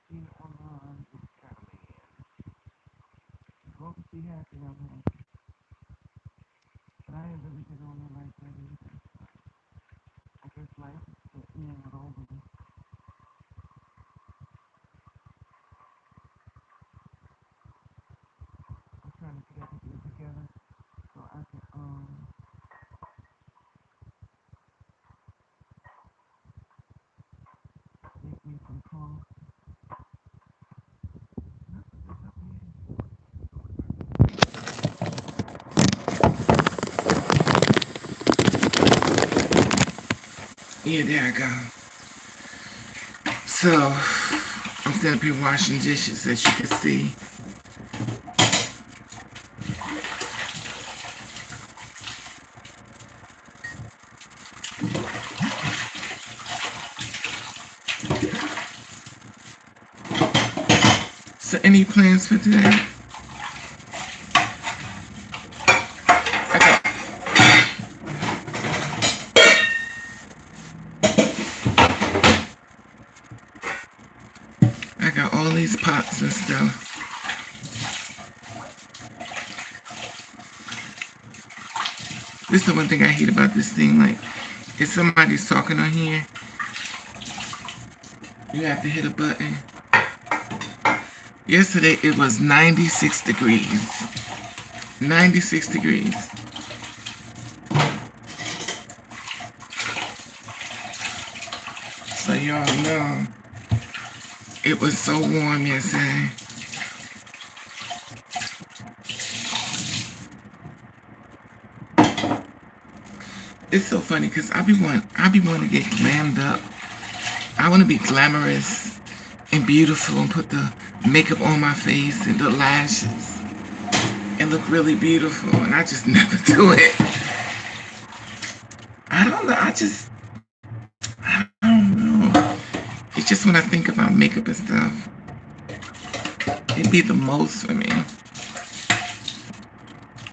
see it online. It's kind of man. As long as she happy, I'm happy. But I ain't really get on it like that either. I guess life is for in with all of us. I'm trying to get everything together so I can make me some coffee. Yeah, there I go. So I'm sitting up here washing dishes, as you can see. So any plans for today? I got I got all these pots and stuff. This is the one thing I hate about this thing. Like, if somebody's talking on here, you have to hit a button. Yesterday it was 96 degrees. 96 degrees. So y'all know it was so warm yesterday. It's so funny because I be wanting to get glammed up. I want to be glamorous and beautiful and put the makeup on my face and the lashes and look really beautiful, and I just never do it. I don't know. I don't know. It's just when I think about makeup and stuff, it'd be the most for me.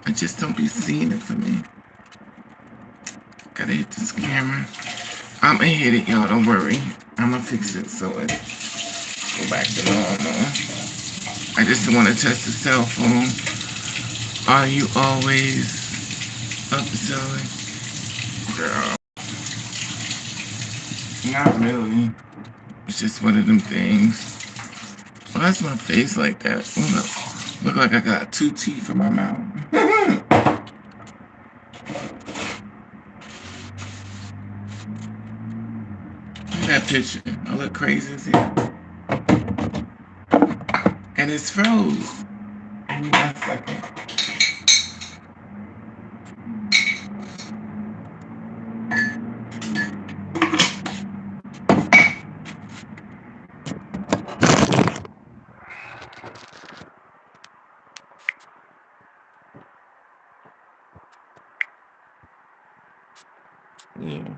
I just don't be seeing it for me. Gotta hit this camera. I'm gonna hit it, y'all. Don't worry. I'm gonna fix it so it go back to normal. I just want to test the cell phone. Are you always up to selling? Girl, not really. It's just one of them things. Why's my face like that? Look like I got two teeth in my mouth. Look at that picture. I look crazy as hell. And it's froze. Give me 1 second. Yeah.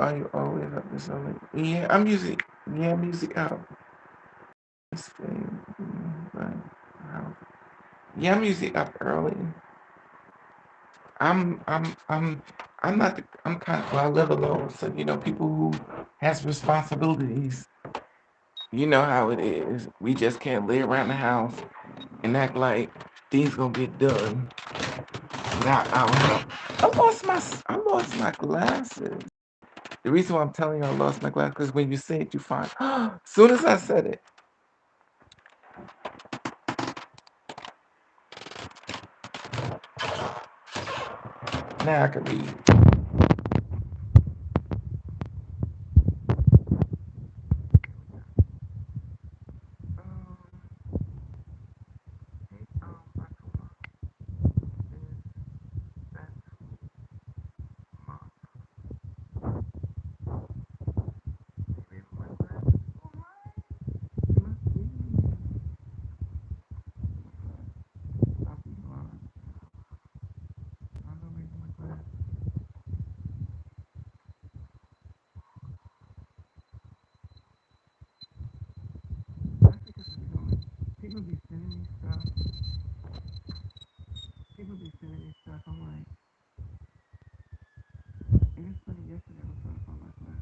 Are you always up to something? Yeah, I'm usually out. This thing, right. Wow. Yeah, I'm usually up early. I'm I'm I'm I'm not the, I'm kind of, well, I live alone, so people who has responsibilities, you know how it is. We just can't lay around the house and act like things gonna get done without our help. I lost my glasses. The reason why I'm telling you I lost my glasses because when you say it, you find. As soon as I said it, now I can read. Um, October is that month. Maybe my glasses is alright. Must be. I'll be blind. I know maybe my glasses. That's because it's going. People be sending me stuff. People be sending me stuff. I'm like, and it's funny. Yesterday I was trying to find my glasses.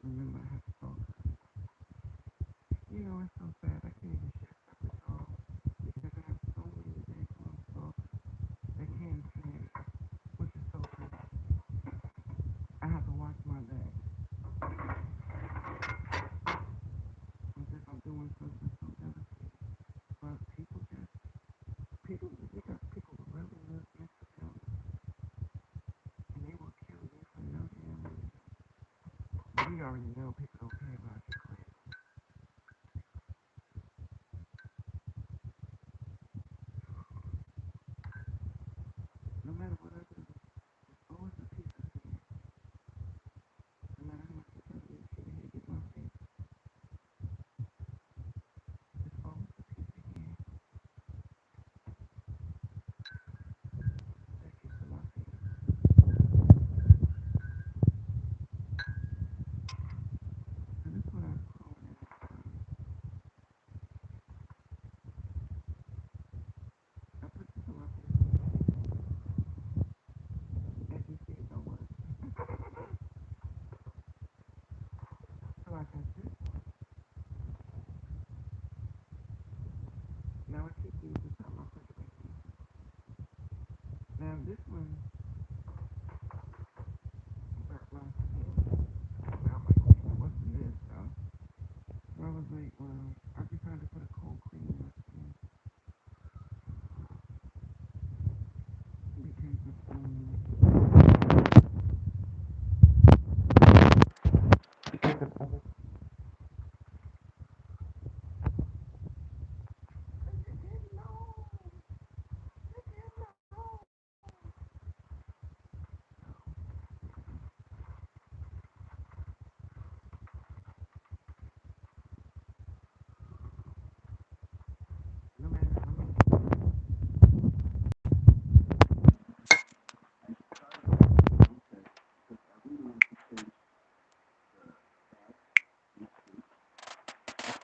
remember I have to talk. It's so sad. I can't even share stuff with y'all because I have so many big books that can't sing, which is so pretty. I have to watch my back as if I'm doing something so delicate. But because people really love mental illness and they will kill you for no damn reason. We already know people don't care about your credit. No matter what I do, there's always a piece of me. No matter how much I try to get shit ahead, get my face, there's always a piece of me that gets in my face. So this is what I was calling it. I put this on my Facebook as you see it don't work. So I got this one. Now I keep these inside my refrigerator. Now this one burnt my skin. Now I'm like, okay, what's in this though? So I was like, well, I decided to put a cold cream in my skin because of other. No matter how much.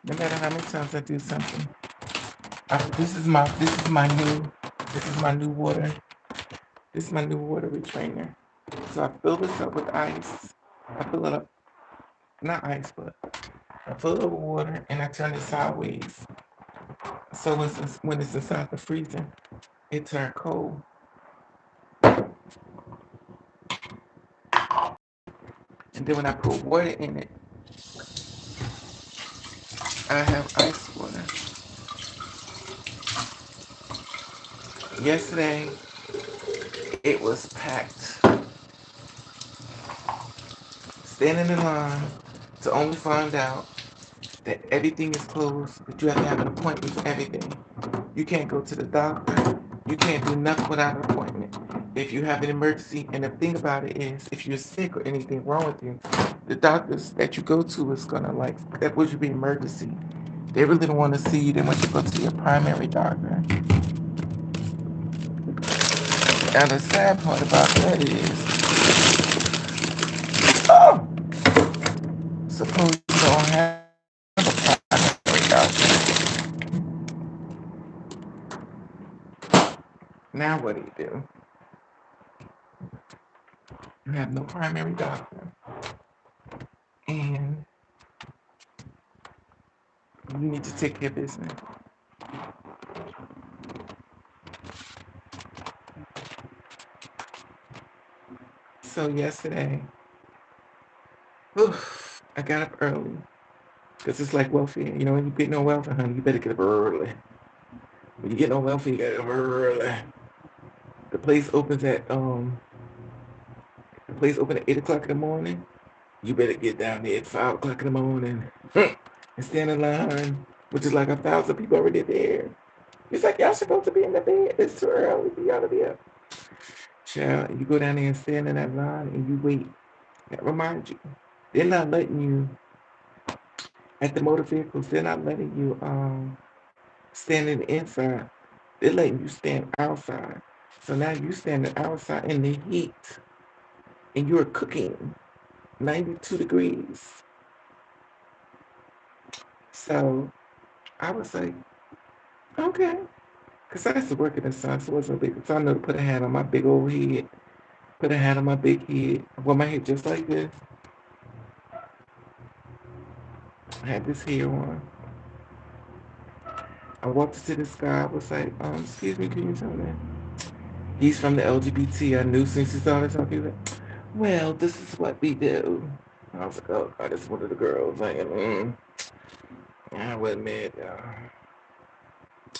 No matter how many times I do something, this is my new water. This is my new water retrainer. So I fill this up with ice. I fill it up, not ice, but I fill it up with water and I turn it sideways. So when it's inside the freezer, it turned cold. And then when I put water in it, I have ice water. Yesterday, it was packed. Standing in line to only find out that everything is closed, that you have to have an appointment for everything. You can't go to the doctor. You can't do nothing without an appointment. If you have an emergency, and the thing about it is, if you're sick or anything wrong with you, the doctors that you go to is gonna like that would be emergency. They really don't want to see you. They want you to go to your primary doctor. And the sad part about that is, oh, suppose you don't have a primary doctor. Now what do you do? You have no primary doctor, and you need to take care of business. So yesterday, whew, I got up early because it's like welfare. When you get no welfare, honey, you better get up early. When you get no welfare, you gotta get up early. The place opens at the place open at 8 o'clock in the morning. You better get down there at 5 o'clock in the morning and stand in line, which is like 1,000 people already there. It's like y'all supposed to be in the bed. It's too early for y'all to be up. Child, you go down there and stand in that line and you wait. That reminds you, they're not letting you at the motor vehicles. They're not letting you stand in the inside. They're letting you stand outside. So now you standing outside in the heat and you're cooking 92 degrees. So I was like, okay. Because I used to work in the sun, so it wasn't big. So I know to put a hat on my big old head, put a hat on my big head, wear my head just like this, I had this hair on. I walked into this guy. I was like, excuse me, can you tell me? He's from the LGBT. I knew since he started talking. He was like, well, this is what we do. I was like, oh, God, it's one of the girls. Like, I would admit.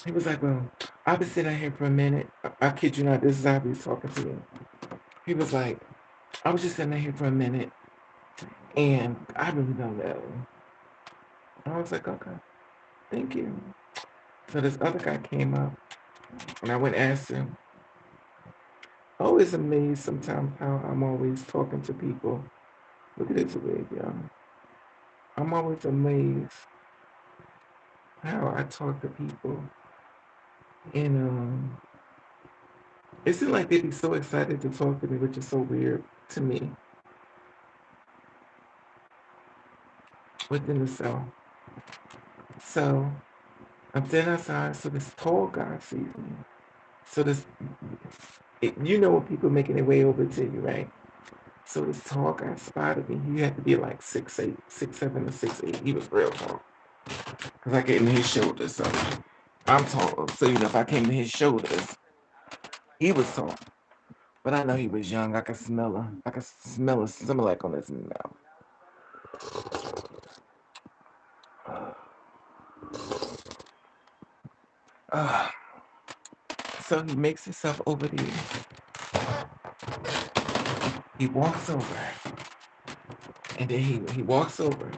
He was like, well, I've been sitting out here for a minute. I kid you not, this is how he was talking to me. He was like, I was just sitting out here for a minute, and I really don't know. I was like, okay, thank you. So this other guy came up, and I went and asked him. Always amazed sometimes how I'm always talking to people. Look at this wig, y'all. I'm always amazed how I talk to people, and it seems like they'd be so excited to talk to me, which is so weird to me within the cell. So I'm standing outside, so this tall guy sees me. So you know when people making their way over to you, right? So this tall guy spotted me. He had to be like 6'8", 6'7", or 6'8". He was real tall. Cause I came to his shoulders, so I'm tall. So if I came to his shoulders, he was tall. But I know he was young. I could smell her. I could smell a Similac on his mouth. Uh, so he makes himself over there. He walks over, and then he walks over.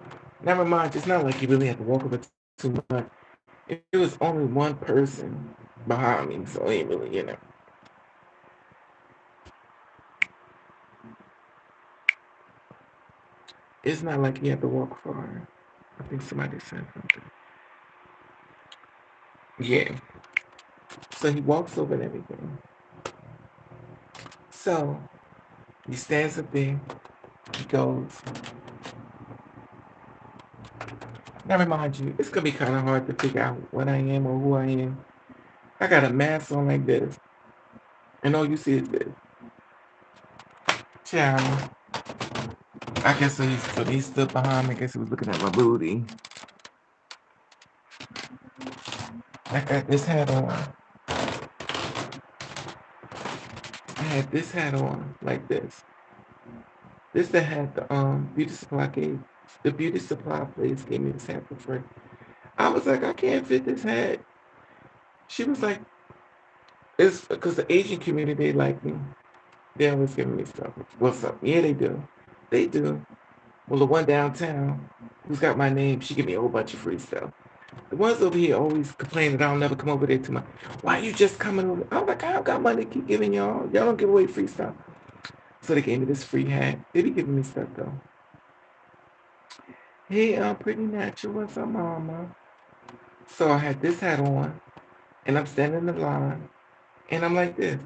Never mind. It's not like he really had to walk over too much. It was only one person behind me, so it ain't really. It's not like he had to walk far. I think somebody said something. Yeah. So he walks over and everything. So he stands up there. He goes. Now remind you, it's gonna be kind of hard to figure out what I am or who I am. I got a mask on like this, and all you see is this. Ciao. I guess he stood behind me. I guess he was looking at my booty. I got this hat on. I had this hat on like this. This the hat the beauty supply gave. The beauty supply place gave me this hat for free. I was like, I can't fit this hat. She was like, it's because the Asian community they like me. They always giving me stuff. What's up? Yeah, they do. They do. Well, the one downtown who's got my name, she give me a whole bunch of free stuff. The ones over here always complain that I'll never come over there too much. Why you just coming over? I'm like, I don't got money to keep giving y'all. Y'all don't give away free stuff. So they gave me this free hat. They be giving me stuff though. Hey, pretty natural. What's up, mama? So I had this hat on, and I'm standing in the line, and I'm like this.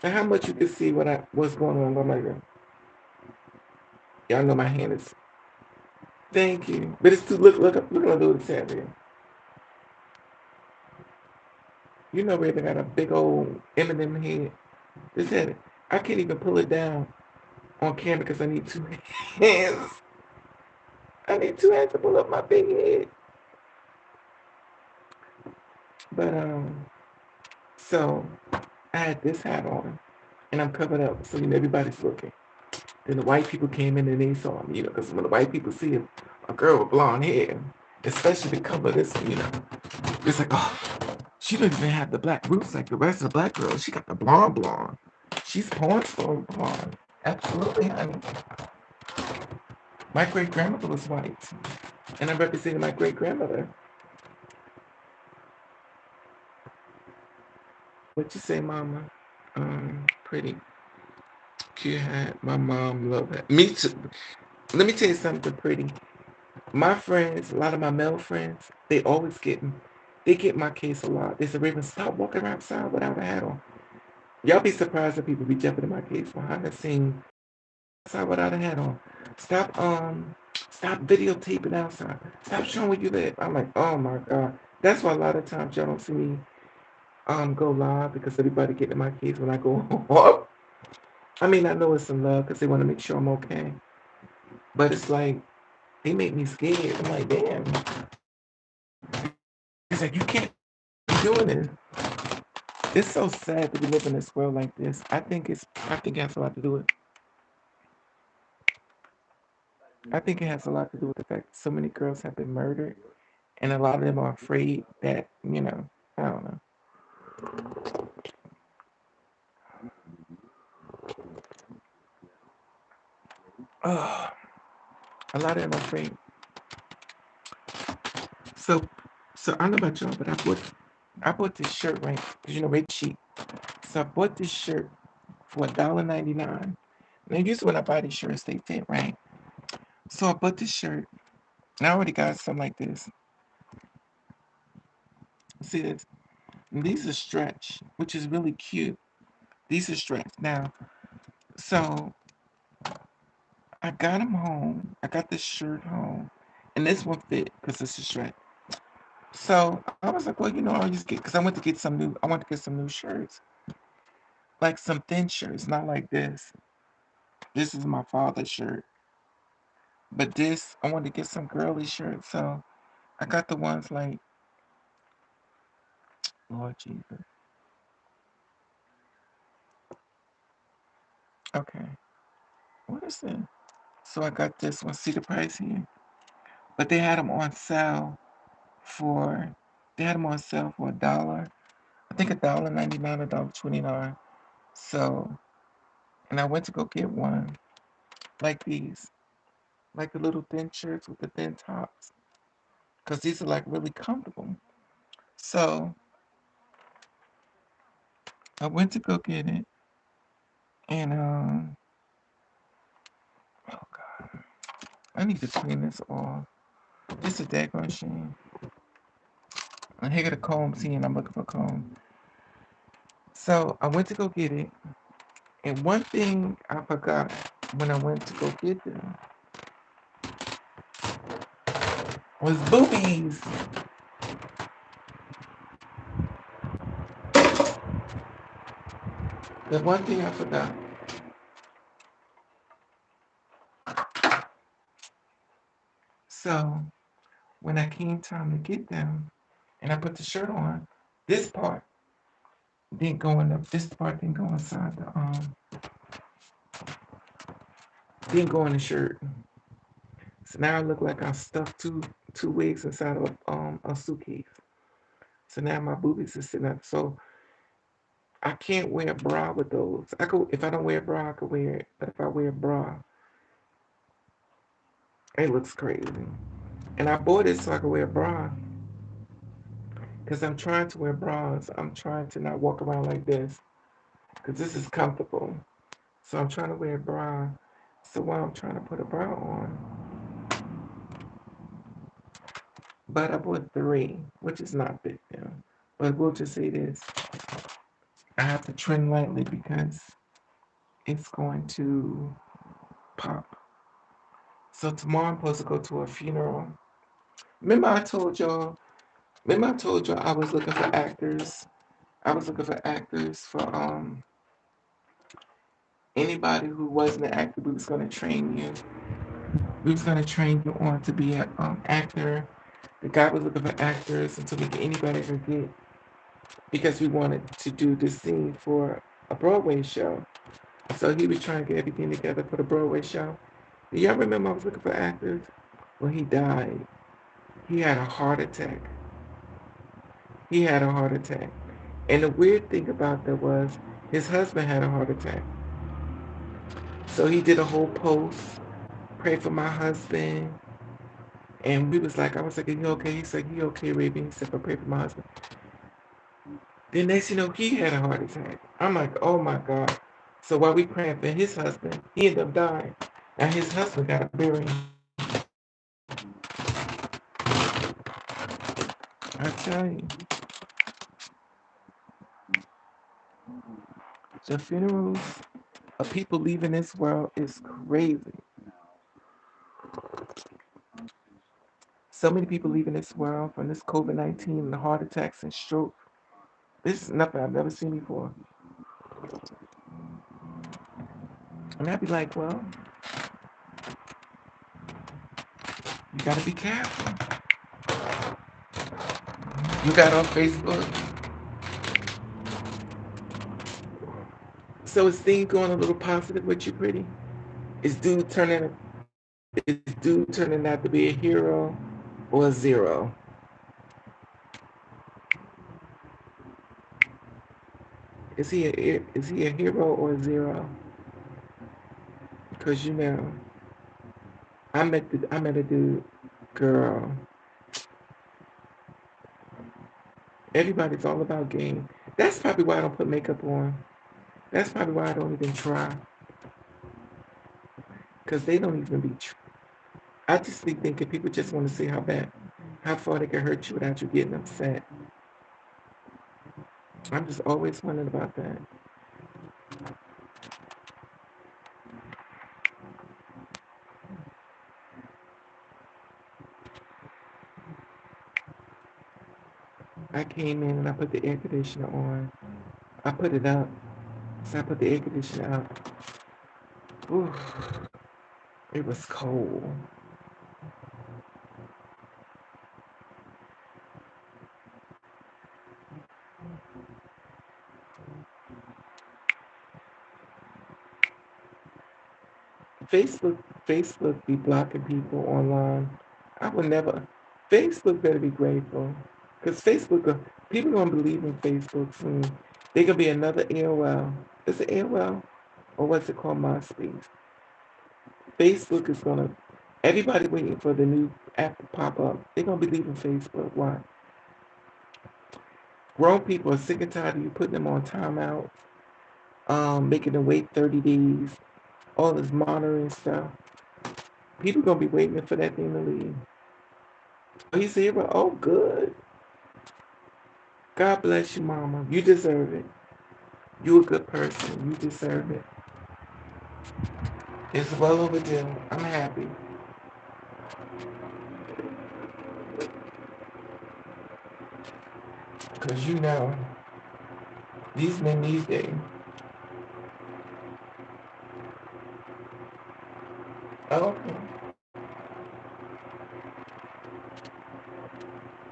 And how much you can see what's going on? I'm like that. Y'all know my hand is. Thank you, but it's too look at my little tab here. You know, Raven got a big old Eminem head. This head, I can't even pull it down on camera because I need two hands. I need two hands to pull up my big head. But so I had this hat on, and I'm covered up, so everybody's looking. Then the white people came in and they saw me, because when the white people see a girl with blonde hair, especially the color of this, it's like, oh, she doesn't even have the black roots like the rest of the black girls. She got the blonde. She's porn star blonde. Absolutely, honey. My great grandmother was white, and I'm representing my great grandmother. What you say, mama? Pretty cute hat. My mom loved that. Me too. Let me tell you something pretty. My friends, a lot of my male friends, they get my case a lot. They say, Raven, stop walking outside without a hat on. Y'all be surprised that people be jumping in my case behind the scene outside without a hat on. Stop, stop videotaping outside. Stop showing where you live. I'm like, oh my God. That's why a lot of times y'all don't see me go live because everybody get in my case when I go off. I mean, I know it's some love because they want to make sure I'm okay. But it's like They make me scared. I'm like, damn. It's like you can't be doing this. It's so sad that we live in this world like this. I think it has a lot to do with I think it has a lot to do with the fact that so many girls have been murdered and a lot of them are afraid that, I don't know. Oh, a lot of them are afraid. So I don't know about y'all, but I bought this shirt, right? Because they cheap. So I bought this shirt for $1.99. Now usually when I buy these shirts, they fit, right? So I bought this shirt, and I already got something like this. See this? And these are stretch, which is really cute. These are stretch. Now, so I got them home. I got this shirt home, and this one fit because it's a stretch. So I was like, well, I'll just get because I went to get some new. I want to get some new shirts, like some thin shirts, not like this. This is my father's shirt, but this I wanted to get some girly shirts. So I got the ones like Lord Jesus. Okay, what is it? So I got this one. See the price here, but they had them on sale for. They had them on sale for $1. I think $1.99, $1.29. So, and I went to go get one like these, like the little thin shirts with the thin tops, because these are like really comfortable. So I went to go get it, and oh god, I need to clean this off. This is a daggone shame. And here got a comb. See, and I'm looking for a comb. So I went to go get it, and one thing I forgot when I went to go get them was boobies. The one thing I forgot. So when I came time to get them, and I put the shirt on, this part didn't go in the. This part didn't go inside the. Didn't go in the shirt. So now I look like I stuffed two wigs inside of a suitcase. So now my boobies are sitting up. So I can't wear a bra with those. I could if I don't wear a bra, I could wear it. But if I wear a bra, it looks crazy. And I bought it so I could wear a bra. Because I'm trying to wear bras. I'm trying to not walk around like this. Because this is comfortable. So I'm trying to wear a bra. So while I'm trying to put a bra on, but I bought three, which is not big deal. But we'll just say this. I have to trim lightly because it's going to pop. So tomorrow I'm supposed to go to a funeral. Remember I told y'all, I was looking for actors. I was looking for actors for anybody who wasn't an actor, we was gonna train you. We was gonna train you on to be an actor. The guy was looking for actors until we get anybody could get because we wanted to do this scene for a Broadway show. So he was trying to get everything together for the Broadway show. Do y'all remember I was looking for actors? Well, he died. He had a heart attack. He had a heart attack. And the weird thing about that was his husband had a heart attack. So he did a whole post, pray for my husband. And we was like, I was like, are you okay? He said, you okay, Raven? He said, but pray for my husband. Then next you know, he had a heart attack. I'm like, oh my God. So while we praying for his husband, he ended up dying. Now his husband got buried. I tell you, the funerals of people leaving this world is crazy. So many people leaving this world from this COVID-19 and the heart attacks and stroke. This is nothing I've never seen before. And I'd be like, well, You gotta be careful. You got on Facebook. So is things going a little positive with you, pretty? Is dude turning out to be a hero or a zero? Is he a hero or a zero? Because I met a dude, girl. Everybody's all about game. That's probably why I don't put makeup on. That's probably why I don't even try. Because they don't even be. I just be thinking people just want to see how far they can hurt you without you getting upset. I'm just always wondering about that. I came in and I put the air conditioner on. I put it up. So I put the air conditioner up. Ooh, it was cold. Facebook, Facebook be blocking people online. I would never. Facebook better be grateful, because people gonna believe in Facebook soon. They gonna be another AOL. Is it AOL or what's it called, MySpace? Facebook is gonna. Everybody waiting for the new app to pop up. They gonna be leaving Facebook. Why? Grown people are sick and tired of you putting them on timeout, making them wait 30 days, all this monitoring stuff. People gonna be waiting for that thing to leave. Oh, he's a hero. Oh, good. God bless you, Mama. You deserve it. You a good person. You deserve it. It's well overdue. I'm happy. Because these men these days. Okay.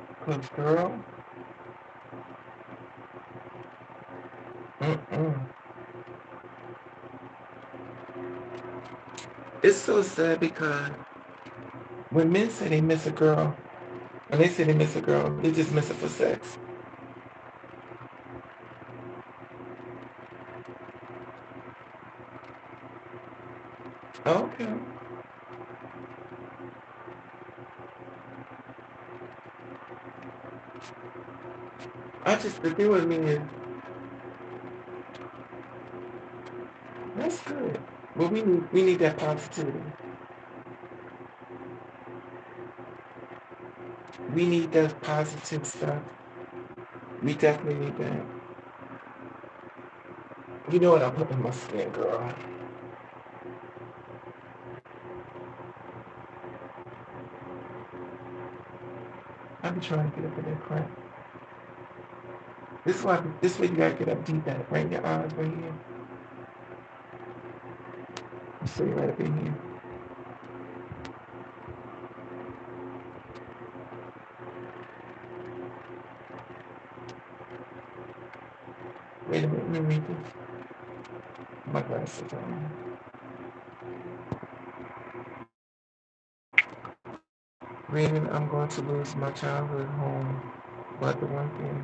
Because, girl, mm-mm. It's so sad because when men say they miss a girl, and they say they miss a girl, they just miss it for sex. Okay. The thing with me is, that's good. But we need that positivity. We need that positive stuff. We definitely need that. You know what I'm putting in my skin, girl. I be trying to get up in that crack. This way you gotta get up deep at it. Right in your eyes, right here. You see right up in here. Wait a minute, let me read this. My glasses on. Reading, I'm going to lose my childhood home. But the one thing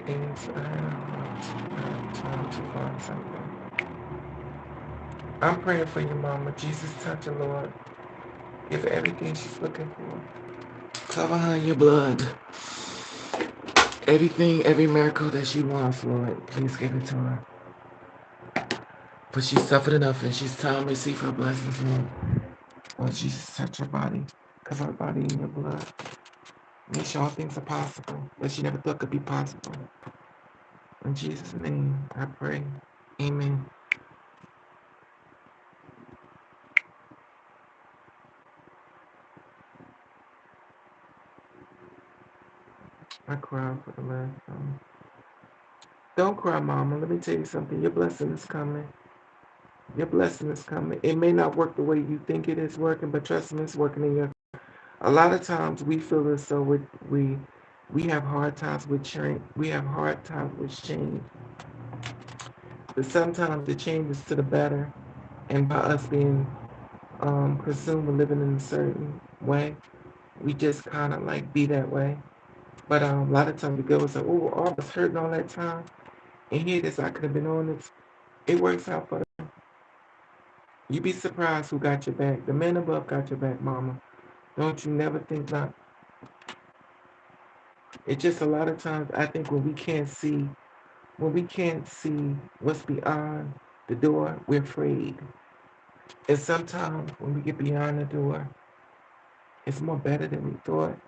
is I have time to find something. I'm praying for your mama. Jesus touch her, Lord. Give her everything she's looking for. Cover her in your blood. Everything, every miracle that she wants, Lord, please give it to her. For she suffered enough and she's time to receive her blessings, Lord. Lord Jesus, touch her body. Cover her body in your blood. Make sure all things are possible that she never thought could be possible. In Jesus' name, I pray. Amen. I cried for the last time. Don't cry, Mama. Let me tell you something. Your blessing is coming. Your blessing is coming. It may not work the way you think it is working, but trust me, it's working in your. A lot of times we feel as though we we have hard times with change. We have hard times with change, but sometimes the change is to the better. And by us being consumed with living in a certain way, we just kind of like be that way. But a lot of times we go and say, "Oh, I was hurting all that time, and here it is. I could have been on this." It works out for them. You be surprised who got your back. The man above got your back, mama. Don't you never think not. It's just a lot of times I think when we can't see what's beyond the door, we're afraid. And sometimes when we get beyond the door, it's more better than we thought.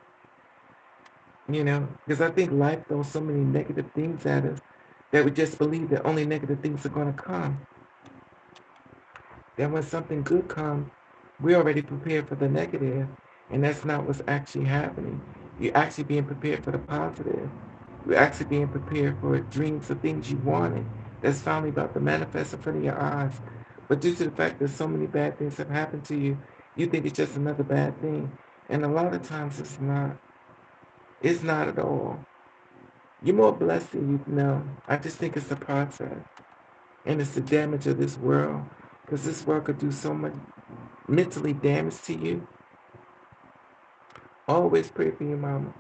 Because I think life throws so many negative things at us that we just believe that only negative things are going to come. Then when something good comes, we're already prepared for the negative, and that's not what's actually happening. You're actually being prepared for the positive. You're actually being prepared for dreams of things you wanted that's finally about to manifest in front of your eyes. But due to the fact that so many bad things have happened to you, you think it's just another bad thing. And a lot of times it's not. It's not at all. You're more blessed than you know. I just think it's the process. And it's the damage of this world. Because this world could do so much mentally damage to you. Always pray for your mama.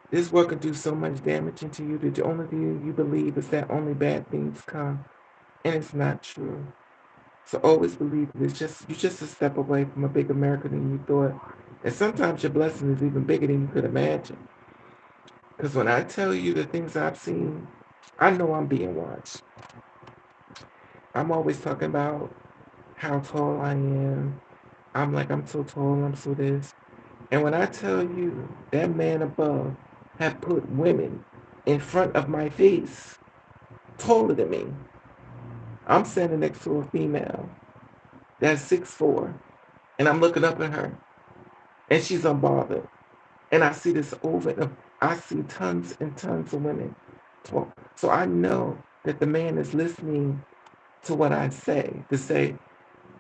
This world could do so much damage into you that the only thing you believe is that only bad things come. And it's not true. So always believe that you're just a step away from a big America than you thought. And sometimes your blessing is even bigger than you could imagine. Because when I tell you the things I've seen, I know I'm being watched. I'm always talking about how tall I am. I'm like, I'm so tall, I'm so this. And when I tell you that man above had put women in front of my face, taller than me, I'm standing next to a female that's 6'4", and I'm looking up at her, and she's unbothered. And I see this over and I see tons and tons of women talk. So I know that the man is listening to what I say, to say,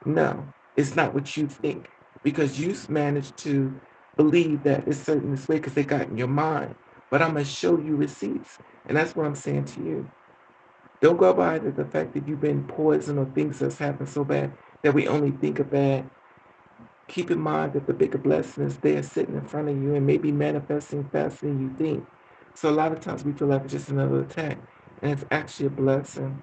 no, it's not what you think. Because you managed to believe that it's certain this way because they got in your mind. But I'm going to show you receipts. And that's what I'm saying to you. Don't go by the fact that you've been poisoned or things that's happened so bad that we only think of bad. Keep in mind that the bigger blessing is there sitting in front of you and maybe manifesting faster than you think. So a lot of times we feel like it's just another attack. And it's actually a blessing.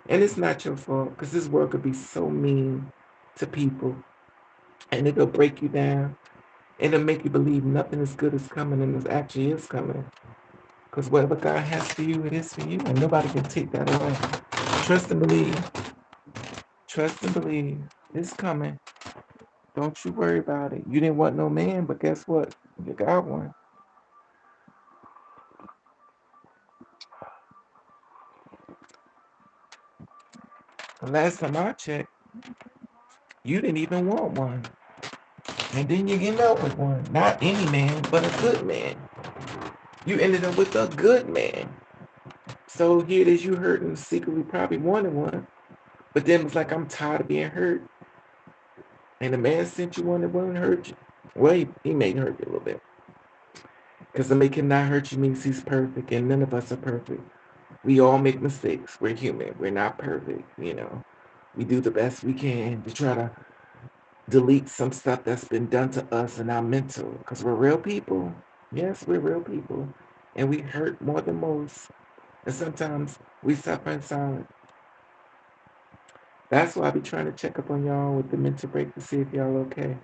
And it's not your fault because this world could be so mean to people and it'll break you down and it'll make you believe nothing as good is coming and it actually is coming. Because whatever God has for you, it is for you and nobody can take that away. Trust and believe. Trust and believe. It's coming. Don't you worry about it. You didn't want no man, but guess what? You got one. The last time I checked, you didn't even want one. And then you end up with one. Not any man, but a good man. You ended up with a good man. So here it is, you hurt and secretly probably wanted one. But then it's like, I'm tired of being hurt. And the man sent you one that wouldn't hurt you. Well, he may hurt you a little bit. Because to make him not hurt you means he's perfect. And none of us are perfect. We all make mistakes. We're human. We're not perfect. We do the best we can to try to delete some stuff that's been done to us in our mental. Because we're real people. Yes, we're real people. And we hurt more than most. And sometimes we suffer in silence. That's why I be trying to check up on y'all with the mental break to see if y'all okay.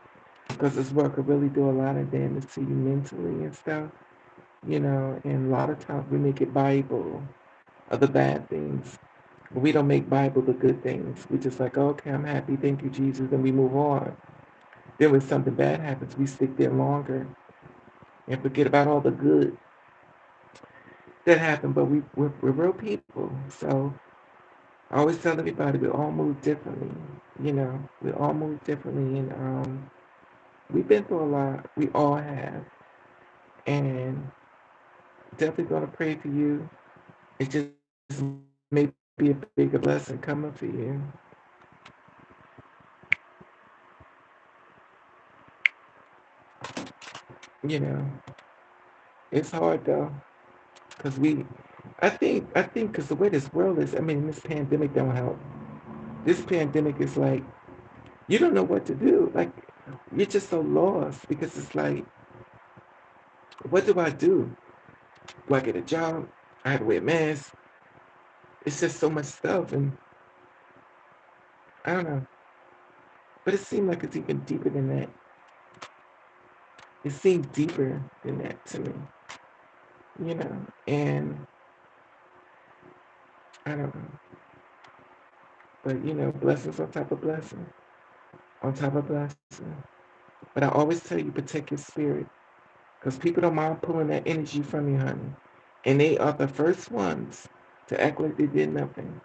Because this work could really do a lot of damage to you mentally and stuff. And a lot of times we make it Bible of the bad things. But we don't make Bible the good things. We just like, okay, I'm happy, thank you, Jesus, and we move on. Then when something bad happens, we stick there longer and forget about all the good that happened. But we're real people. So I always tell everybody we all move differently. We all move differently, and we've been through a lot. We all have, and definitely gonna pray for you. It just may be a bigger blessing coming for you. You know, it's hard though, cause I think, cause the way this world is, I mean, this pandemic don't help. This pandemic is like you don't know what to do. Like you're just so lost because it's like, what do I do? Do I get a job? I have to wear a mask. It's just so much stuff, and I don't know. But it seemed like it's even deeper than that. It seemed deeper than that to me, you know. And I don't know, but blessings on top of blessing, on top of blessing. But I always tell you, protect your spirit, because people don't mind pulling that energy from you, honey. And they are the first ones to act like they did nothing.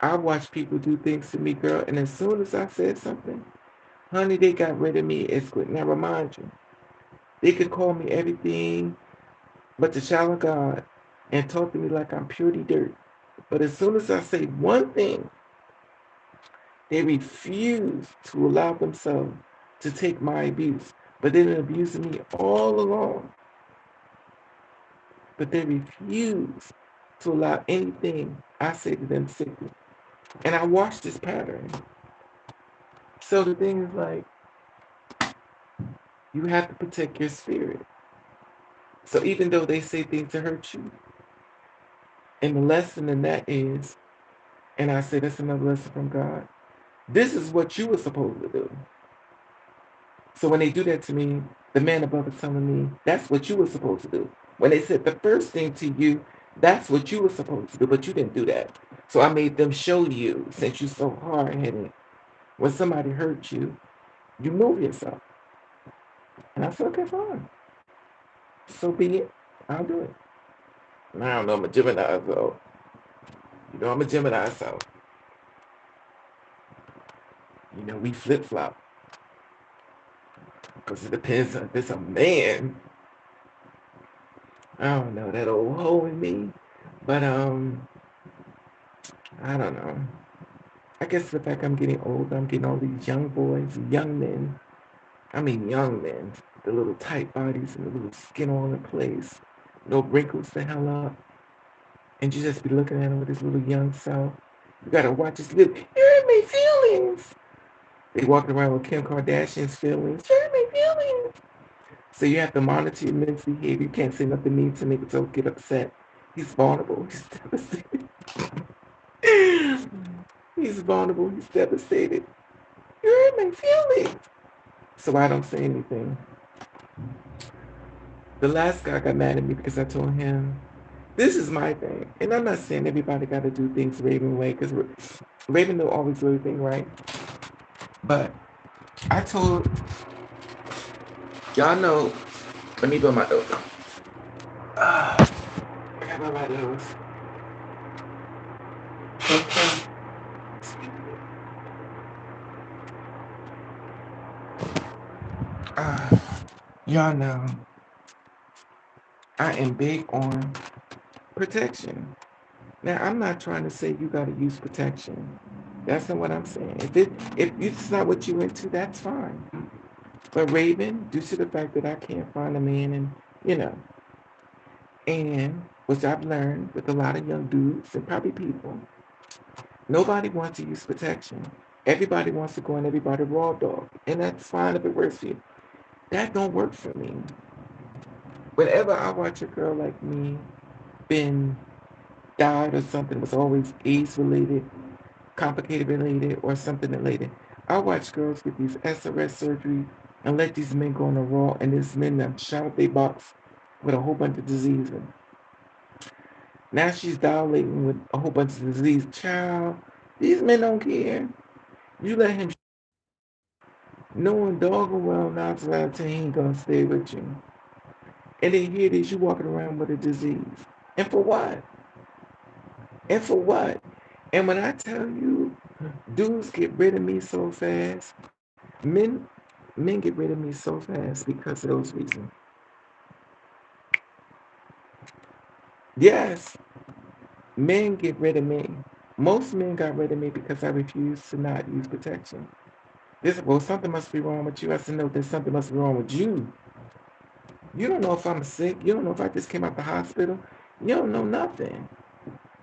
I watch people do things to me, girl, and as soon as I said something, honey, they got rid of me as quick. Now, remind you, they could call me everything but the child of God and talk to me like I'm purity dirt. But as soon as I say one thing, they refuse to allow themselves to take my abuse. But they've been abusing me all along. But they refuse to allow anything I say to them sickly. And I watch this pattern. So the thing is like, you have to protect your spirit. So even though they say things to hurt you, and the lesson in that is, and I say that's another lesson from God, this is what you were supposed to do. So when they do that to me, the man above is telling me that's what you were supposed to do. When they said the first thing to you, that's what you were supposed to do, but you didn't do that. So I made them show you, since you're so hard headed, when somebody hurts you, you move yourself. And I said, okay, fine. So be it. I'll do it. And I don't know, I'm a Gemini, so I'm a Gemini, so we flip flop because it depends on if it's a man. I don't know that old hole in me, but I don't know. I guess the fact I'm getting older, I'm getting all these young boys, young men. I mean, young men, the little tight bodies and the little skin all in place, no wrinkles the hell up, and you just be looking at him with his little young self. You gotta watch his little. You hurt my feelings. They walking around with Kim Kardashian's feelings. You hurt my feelings. So you have to monitor your men's behavior. You can't say nothing mean to make him get upset. He's vulnerable. He's devastated. He's vulnerable. He's devastated. You hurt my feelings. So I don't say anything. The last guy got mad at me because I told him, this is my thing. And I'm not saying everybody got to do things Raven way, because Raven don't always do everything right. But I told, y'all know, let me blow my nose. Ah, I got my nose. Okay. Ah, y'all know, I am big on protection. Now, I'm not trying to say you got to use protection. That's not what I'm saying. If it's not what you into, that's fine. But Raven, due to the fact that I can't find a man, and you know, and which I've learned with a lot of young dudes and probably people, nobody wants to use protection. Everybody wants to go on everybody raw dog, and that's fine if it works for you. That don't work for me. Whenever I watch a girl like me been died or something was always AIDS related, complicated related, or something related. I watch girls get these SRS surgery and let these men go on the raw, and these men that shot up their box with a whole bunch of disease. And now she's dilating with a whole bunch of disease. Child, these men don't care. You let him, knowing dog well 9 out of 10 he ain't gonna stay with you. And then here it is, you walking around with a disease. And for what? And for what? And when I tell you, dudes get rid of me so fast, men men get rid of me so fast because of those reasons. Yes, men get rid of me. Most men got rid of me because I refused to not use protection. This, well, something must be wrong with you. I said, no, there's something must be wrong with you. You don't know if I'm sick. You don't know if I just came out the hospital. You don't know nothing.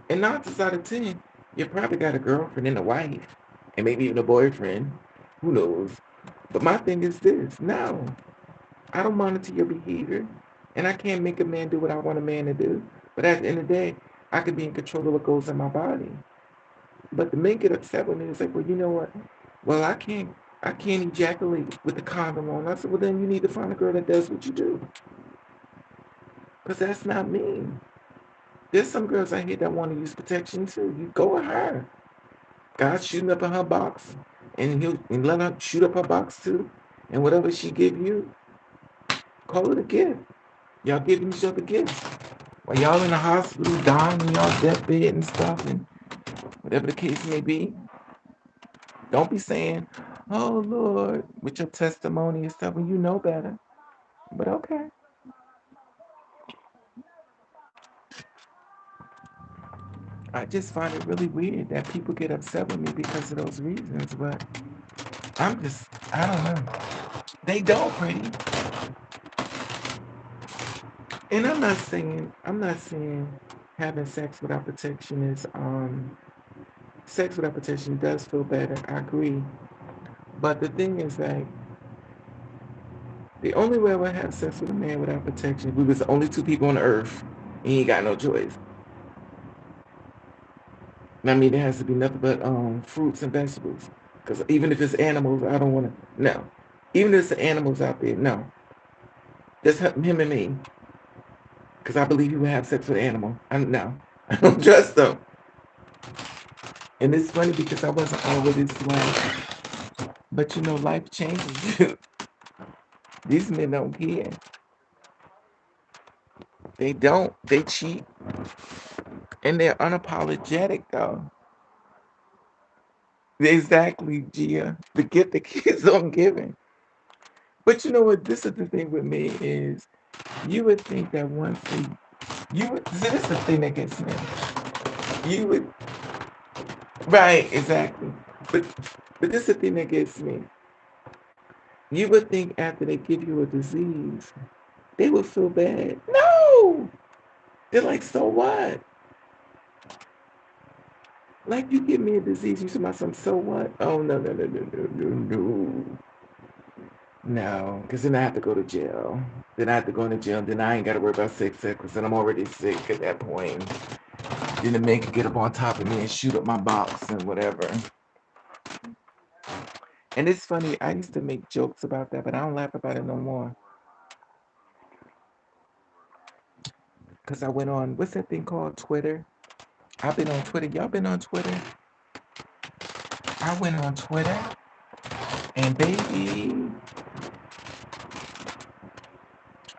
And 9 times out of 10, you probably got a girlfriend and a wife, and maybe even a boyfriend. Who knows? But my thing is this: no, I don't monitor your behavior, and I can't make a man do what I want a man to do. But at the end of the day, I can be in control of what goes in my body. But the men get upset with me. It's like, well, you know what? Well, I can't ejaculate with the condom on. I said, well, then you need to find a girl that does what you do, because that's not me. There's some girls out here that want to use protection too. You go with her. God's shooting up in her box, and he'll and let her shoot up her box too. And whatever she give you, call it a gift. Y'all giving each other gifts. While y'all in the hospital dying in y'all deathbed and stuff, and whatever the case may be, don't be saying, "Oh Lord," with your testimony and stuff when you know better. But okay, I just find it really weird that people get upset with me because of those reasons. But I'm just, I don't know. They don't, pretty. And I'm not saying having sex without protection is sex without protection does feel better. I agree. But the thing is that the only way I would have sex with a man without protection, we was the only two people on the earth. And he ain't got no choice. I mean, there has to be nothing but fruits and vegetables. Because even if it's animals, I don't want to. No. Even if it's animals out there, no. Just him and me. Because I believe he would have sex with an animal. No. I don't trust them. And it's funny because I wasn't always this way. But you know, life changes you. These men don't care. They don't. They cheat. And they're unapologetic, though. Exactly, Gia. The gift the kids don't giving. But you know what? This is the thing with me is you would think that once they, you would, see, this is the thing that gets me. You would, right, exactly. But, but this is the thing that gets me. You would think after they give you a disease, they would feel bad. No! They're like, so what? Like you give me a disease, you say my son, so what? Oh no, no, no, no, no, no, no. No, because then I have to go to jail. Then I have to go into jail. Then I ain't got to worry about sex because then I'm already sick at that point. Then the man could get up on top of me and shoot up my box and whatever. And it's funny, I used to make jokes about that, but I don't laugh about it no more. Because I went on, what's that thing called? Twitter? I've been on Twitter. Y'all been on Twitter? I went on Twitter and baby,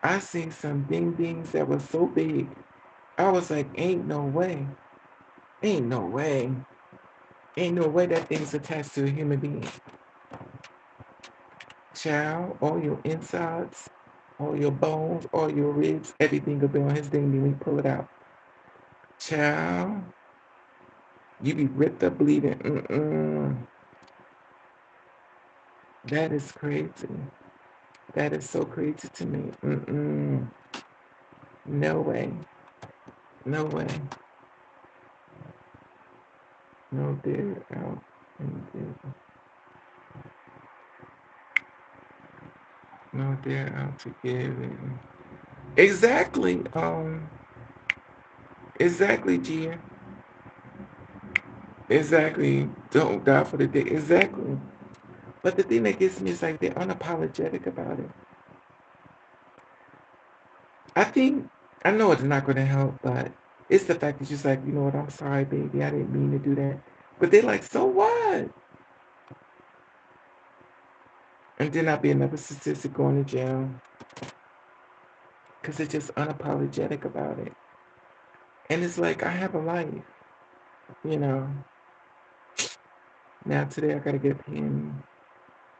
I seen some ding dings that were so big. I was like, ain't no way. Ain't no way. Ain't no way that thing's attached to a human being. Child, all your insides, all your bones, all your ribs, everything will be on his ding ding when you pull it out. Child, you be ripped up bleeding. Mm-mm. That is crazy. That is so crazy to me. Mm-mm. No way. No way. No dare out. No dare out to give it. Exactly. Exactly, Gia. Exactly. Don't die for the day. Exactly. But the thing that gets me is like they're unapologetic about it. I think I know it's not gonna help, but it's the fact that she's like, you know what, I'm sorry, baby, I didn't mean to do that. But they're like, so what? And then I'll be another statistic going to jail because they're just unapologetic about it. And it's like I have a life, you know. Now today I gotta get him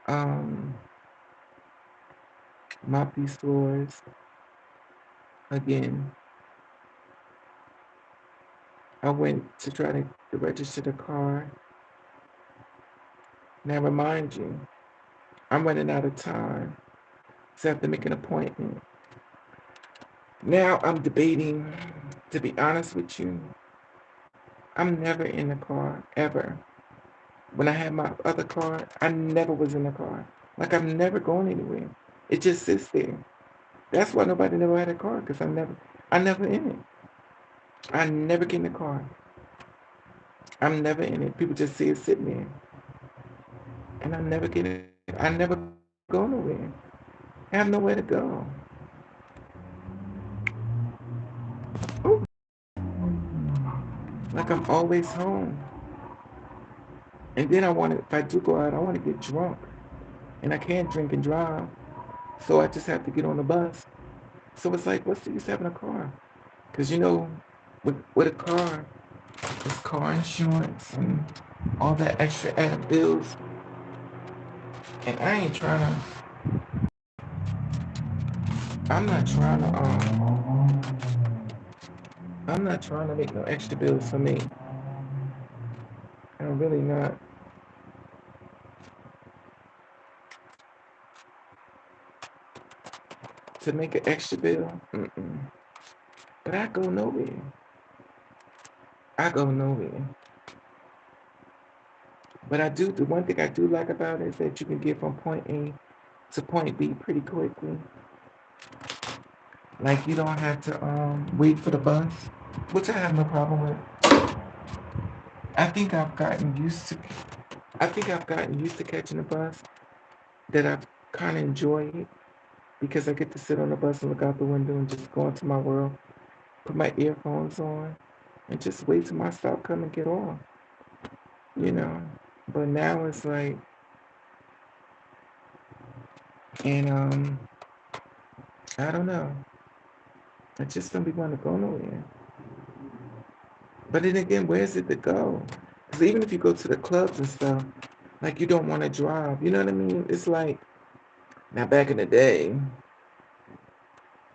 um mop these floors again. I went to try to register the car. Now remind you, I'm running out of time. So I have to make an appointment. Now I'm debating, to be honest with you, I'm never in the car, ever. When I had my other car, I never was in the car. Like I'm never going anywhere. It just sits there. That's why nobody never had a car, because I never in it. I never get in the car. I'm never in it. People just see it sitting there. And I never get it. I never go nowhere. I have nowhere to go. Ooh, like I'm always home. And then if I do go out, I want to get drunk. And I can't drink and drive. So I just have to get on the bus. So it's like, what's the use having a car? Because, with a car, it's car insurance and all that extra added bills. And I ain't trying to, I'm not trying to, I'm not trying to make no extra bills for me. I'm really not. To make an extra bill, mm-mm. But I go nowhere. I go nowhere. But the one thing I do like about it is that you can get from point A to point B pretty quickly. Like you don't have to wait for the bus, which I have no problem with. I think I've gotten used to. I think I've gotten used to catching the bus. That I've kind of enjoy it because I get to sit on the bus and look out the window and just go into my world, put my earphones on, and just wait till my stop come and get off. You know. But now it's like, and I don't know. I just don't be want to go nowhere. But then again, where's it to go? Because even if you go to the clubs and stuff, like you don't want to drive. You know what I mean? It's like now back in the day,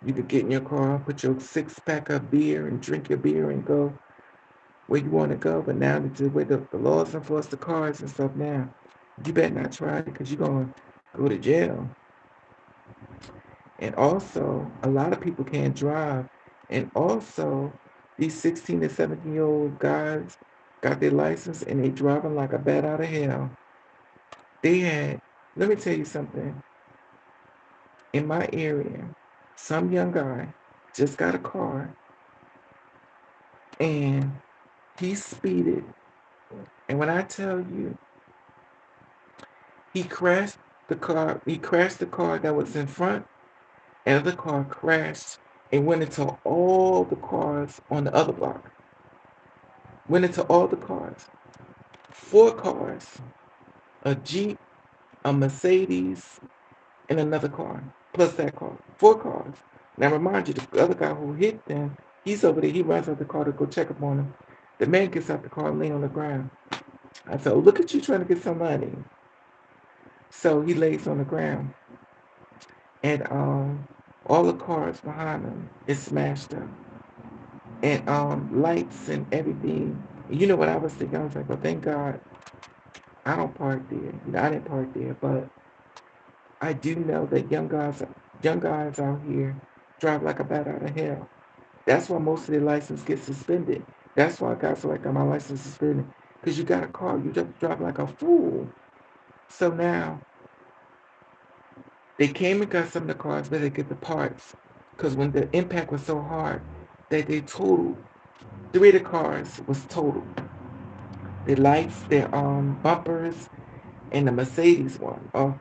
you could get in your car, put your 6 pack of beer and drink your beer and go where you want to go. But now that the way the laws enforce the cars and stuff now, you better not try it because you're going to go to jail. And also, a lot of people can't drive. And also, these 16 to 17-year-old guys got their license and they driving like a bat out of hell. They had, let me tell you something. In my area, some young guy just got a car and he speeded. And when I tell you, he crashed the car that was in front, and the car crashed and went into all the cars on the other block. Went into all the cars. 4 cars, a Jeep, a Mercedes, and another car, plus that car. 4 cars. Now remind you, the other guy who hit them, he's over there. He runs out the car to go check up on him. The man gets out the car and lay on the ground. I said, oh, look at you trying to get some money. So he lays on the ground, and all the cars behind him is smashed up, and lights and everything. You know what I was thinking? I was like, well, thank God I don't park there. I didn't park there, but I do know that young guys out here drive like a bat out of hell. That's why most of their license gets suspended. That's why guys are like, got my license suspended. Because you got a car, you just drive like a fool. So now they came and got some of the cars, but they get the parts. Because when the impact was so hard that they totaled, 3 of the cars was totaled. Their lights, their bumpers, and the Mercedes one. Oh,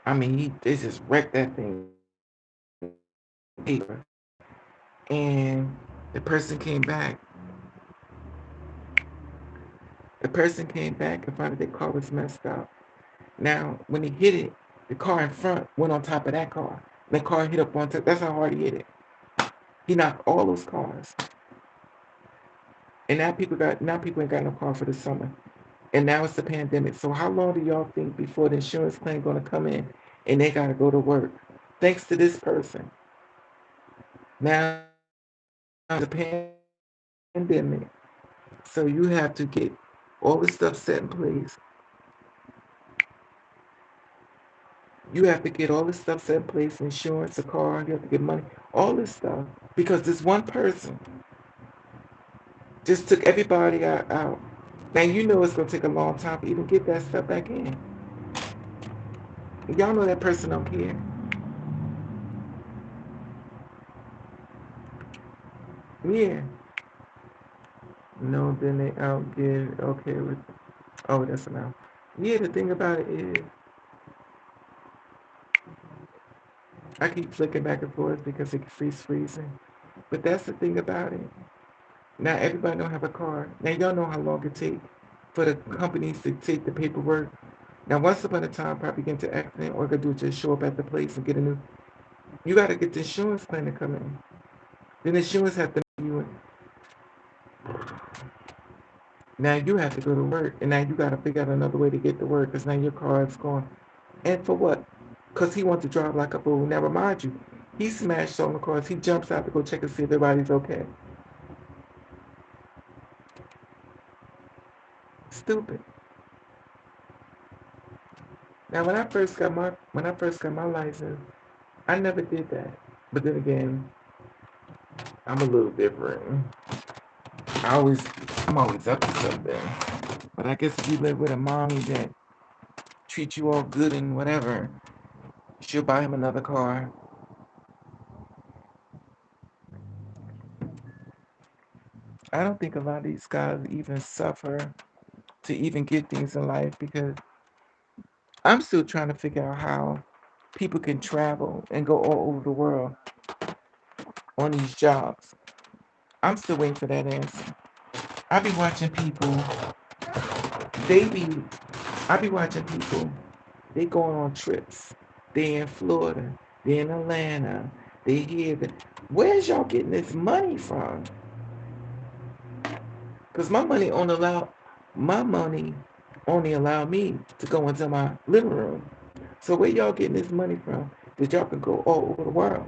I mean, they just wrecked that thing. And the person came back. The person came back and found that their car was messed up. Now, when he hit it, the car in front went on top of that car. The car hit up on top. That's how hard he hit it. He knocked all those cars. And now people ain't got no car for the summer. And now it's the pandemic. So how long do y'all think before the insurance claim gonna come in and they gotta go to work? Thanks to this person. Now the pandemic. So you have to get all the stuff set in place. You have to get all this stuff set in place, insurance, a car, you have to get money, all this stuff. Because this one person just took everybody out. Now you know it's gonna take a long time to even get that stuff back in. Y'all know that person don't care. Yeah. No, then they out get okay with that's enough. Yeah, the thing about it is I keep flicking back and forth because it keeps freezing. But that's the thing about it. Now everybody don't have a car. Now y'all know how long it take for the companies to take the paperwork. Now once upon a time, probably get into accident, or could do just show up at the place and get a new. You got to get the insurance plan to come in. Then the insurance have to you in. Now you have to go to work, and now you got to figure out another way to get to work because now your car is gone. And for what? Because he wants to drive like a fool. Now remind you, he smashed on the cars. He jumps out to go check and see if everybody's okay. Stupid. Now when I first got my license, I never did that. But then again, I'm a little different. I always I'm always up to something. But I guess if you live with a mommy that treats you all good and whatever, she'll buy him another car. I don't think a lot of these guys even suffer to even get things in life because I'm still trying to figure out how people can travel and go all over the world on these jobs. I'm still waiting for that answer. I be watching people, they be, I be watching people, they going on trips. They in Florida, they in Atlanta, they here. Where's y'all getting this money from? Because my money only allow me to go into my living room. So where y'all getting this money from that y'all can go all over the world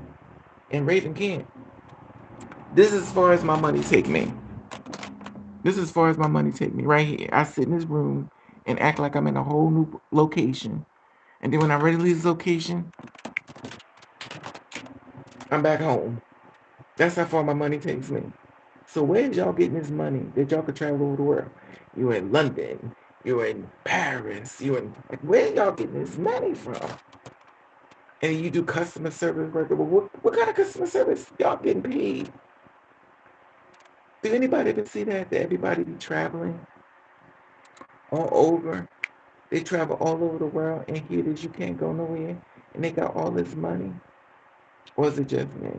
and Raven can't? This is as far as my money take me. This is as far as my money take me right here. I sit in this room and act like I'm in a whole new location. And then when I'm ready to leave this location, I'm back home. That's how far my money takes me. So where's y'all getting this money that y'all could travel over the world? You in London, you in Paris, you in like where y'all getting this money from? And you do customer service work. Well, what kind of customer service y'all getting paid? Do anybody ever see that? That everybody be traveling all over. They travel all over the world, and here it is you can't go nowhere, and they got all this money. Or is it just me?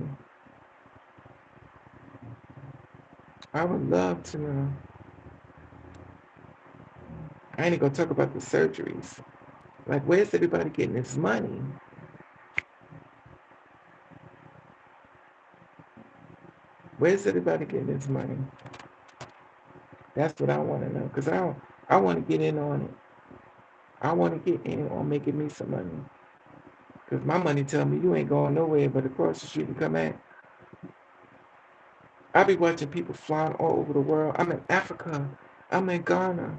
I would love to know. I ain't gonna talk about the surgeries. Like, where's everybody getting this money? Where's everybody getting this money? That's what I want to know. Cause I want to get in on it. I want to get in on making me some money. Cause my money tell me you ain't going nowhere but across the street and come at. I be watching people flying all over the world. I'm in Africa. I'm in Ghana.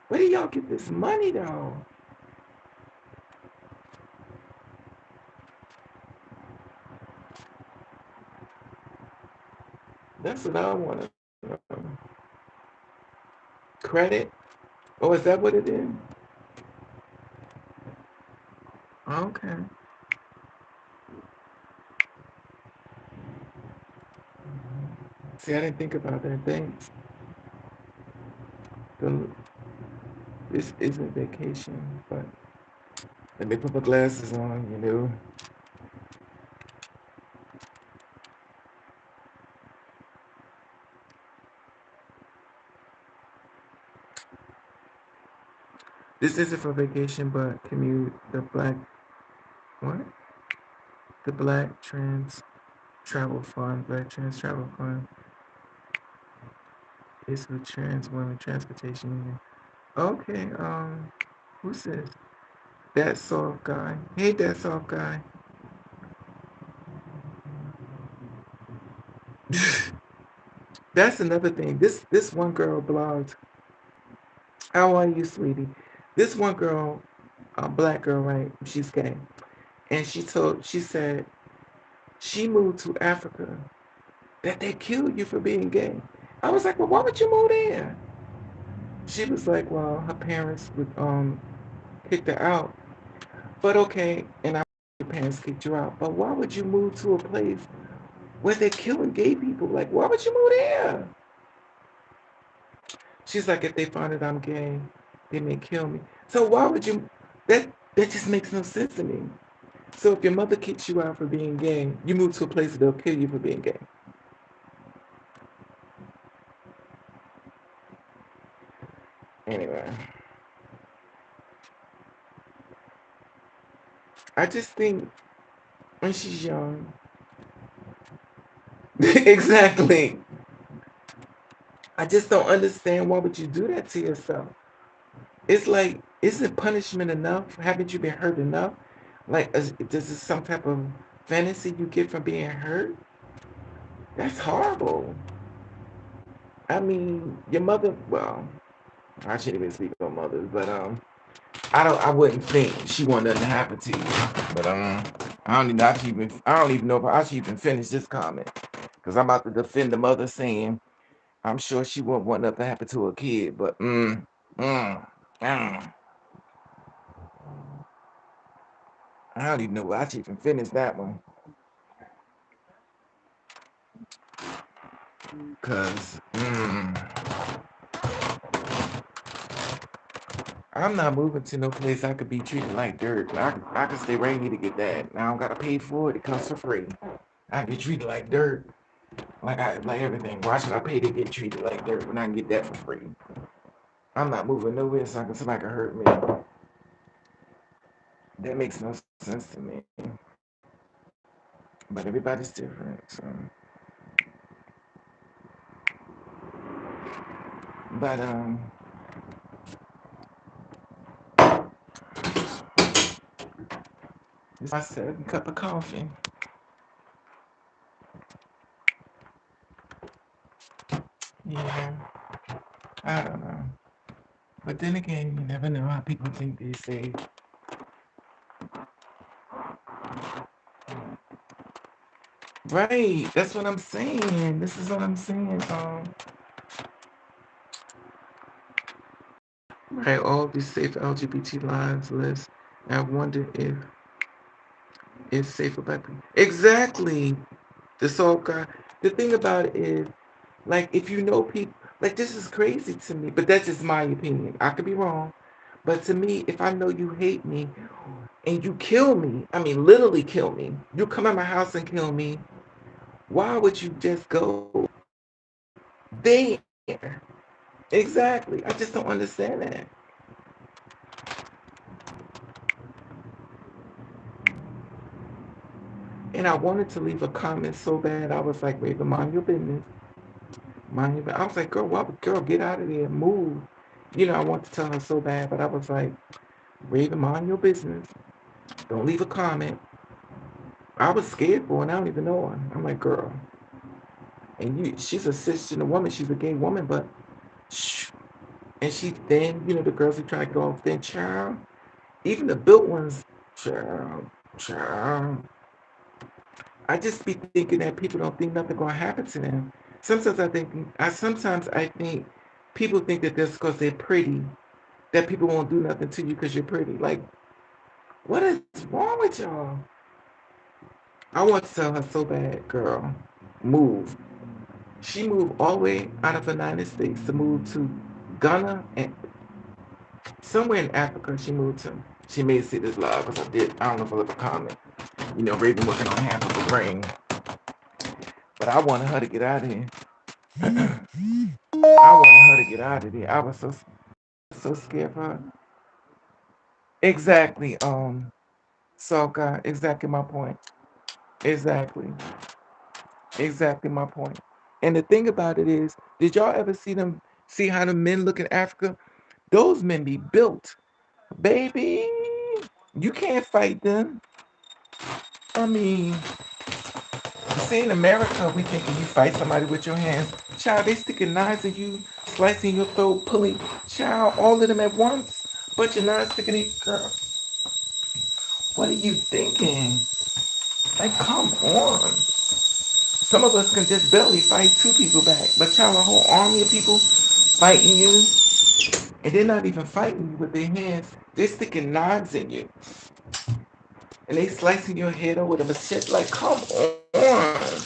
Where do y'all get this money though? That's what I want to know. Credit? Oh, is that what it is? Okay. See, I didn't think about that. Thanks. The, this isn't vacation, but let me put my glasses on, you know. This isn't for vacation, but commute. What? The Black Trans Travel Fund. Black Trans Travel Fund is for trans women transportation union. Okay, who's this? That soft guy. Hey, that soft guy. That's another thing. This one girl blogged. How are you, sweetie? This one girl. a black girl, right? She's gay. And she said she moved to Africa that they kill you for being gay. I was like, well, why would you move there? She was like, well, her parents would kick her out. But okay, and I your parents kicked you out. But why would you move to a place where they're killing gay people? Like, why would you move there? She's like, if they find out I'm gay, they may kill me. So why would you? That that just makes no sense to me. So if your mother kicks you out for being gay, you move to a place that they'll kill you for being gay. Anyway, I just think when she's young, exactly. I just don't understand why would you do that to yourself. It's like, isn't punishment enough? Haven't you been hurt enough? Like, this is some type of fantasy you get from being hurt? That's horrible. I mean, your mother. Well, I shouldn't even speak on mothers, but I wouldn't think she want nothing to happen to you. But I don't even know if I should even finish this comment because I'm about to defend the mother saying I'm sure she wouldn't want nothing to happen to her kid, but mm, mm. I don't even know if I should even finish that one because I'm not moving to no place I could be treated like dirt. I could stay right here to get that. I don't gotta pay for it. It comes for free. I get treated like dirt. Like everything. Why should I pay to get treated like dirt when I can get that for free? I'm not moving nowhere so somebody can hurt me. That makes no sense to me. But everybody's different. So, but it's my second cup of coffee. Yeah, I don't know. But then again, you never know how people think they say. Right, that's what I'm saying. This is what I'm saying. Right, all these safe LGBT lives lists. I wonder if it's safe for black people. Exactly. The soul guy. The thing about it is, like, if you know people, like, this is crazy to me, but that's just my opinion. I could be wrong. But to me, if I know you hate me and you kill me, I mean, literally kill me, you come at my house and kill me, why would you just go there? Exactly. I just don't understand that. And I wanted to leave a comment so bad. I was like, Raven, mind your business. Mind your business. I was like, girl, what? Girl, get out of there. Move. You know, I want to tell her so bad, but I was like, Raven, mind your business. Don't leave a comment. I was scared for her, and I don't even know her. I'm like, girl, and she's a cisgender woman. She's a gay woman, but shh. And she thin. You know, the girls who try to get all thin, child. Even the built ones, child, child. I just be thinking that people don't think nothing gonna happen to them. Sometimes I think people think that just because they're pretty, that people won't do nothing to you because you're pretty. Like, what is wrong with y'all? I want to tell her so bad, girl, move. She moved all the way out of the United States to move to Ghana and somewhere in Africa. She moved to. She may see this live because I did. I don't know if I left a comment. You know, Raven working on half of the brain, but I wanted her to get out of here. I wanted her to get out of there. I was so scared for her. Exactly. So God, exactly my point. Exactly. Exactly my point. And the thing about it is, did y'all ever see how the men look in Africa? Those men be built. Baby, you can't fight them. I mean, see in America, we thinking you fight somebody with your hands. Child, they sticking knives in you, slicing your throat, pulling. Child, all of them at once. Bunch of knives sticking in girl. What are you thinking? Like, come on. Some of us can just barely fight two people back, but y'all a whole army of people fighting you, and they're not even fighting you with their hands. They're sticking knives in you, and they slicing your head over with a machete. Like, come on.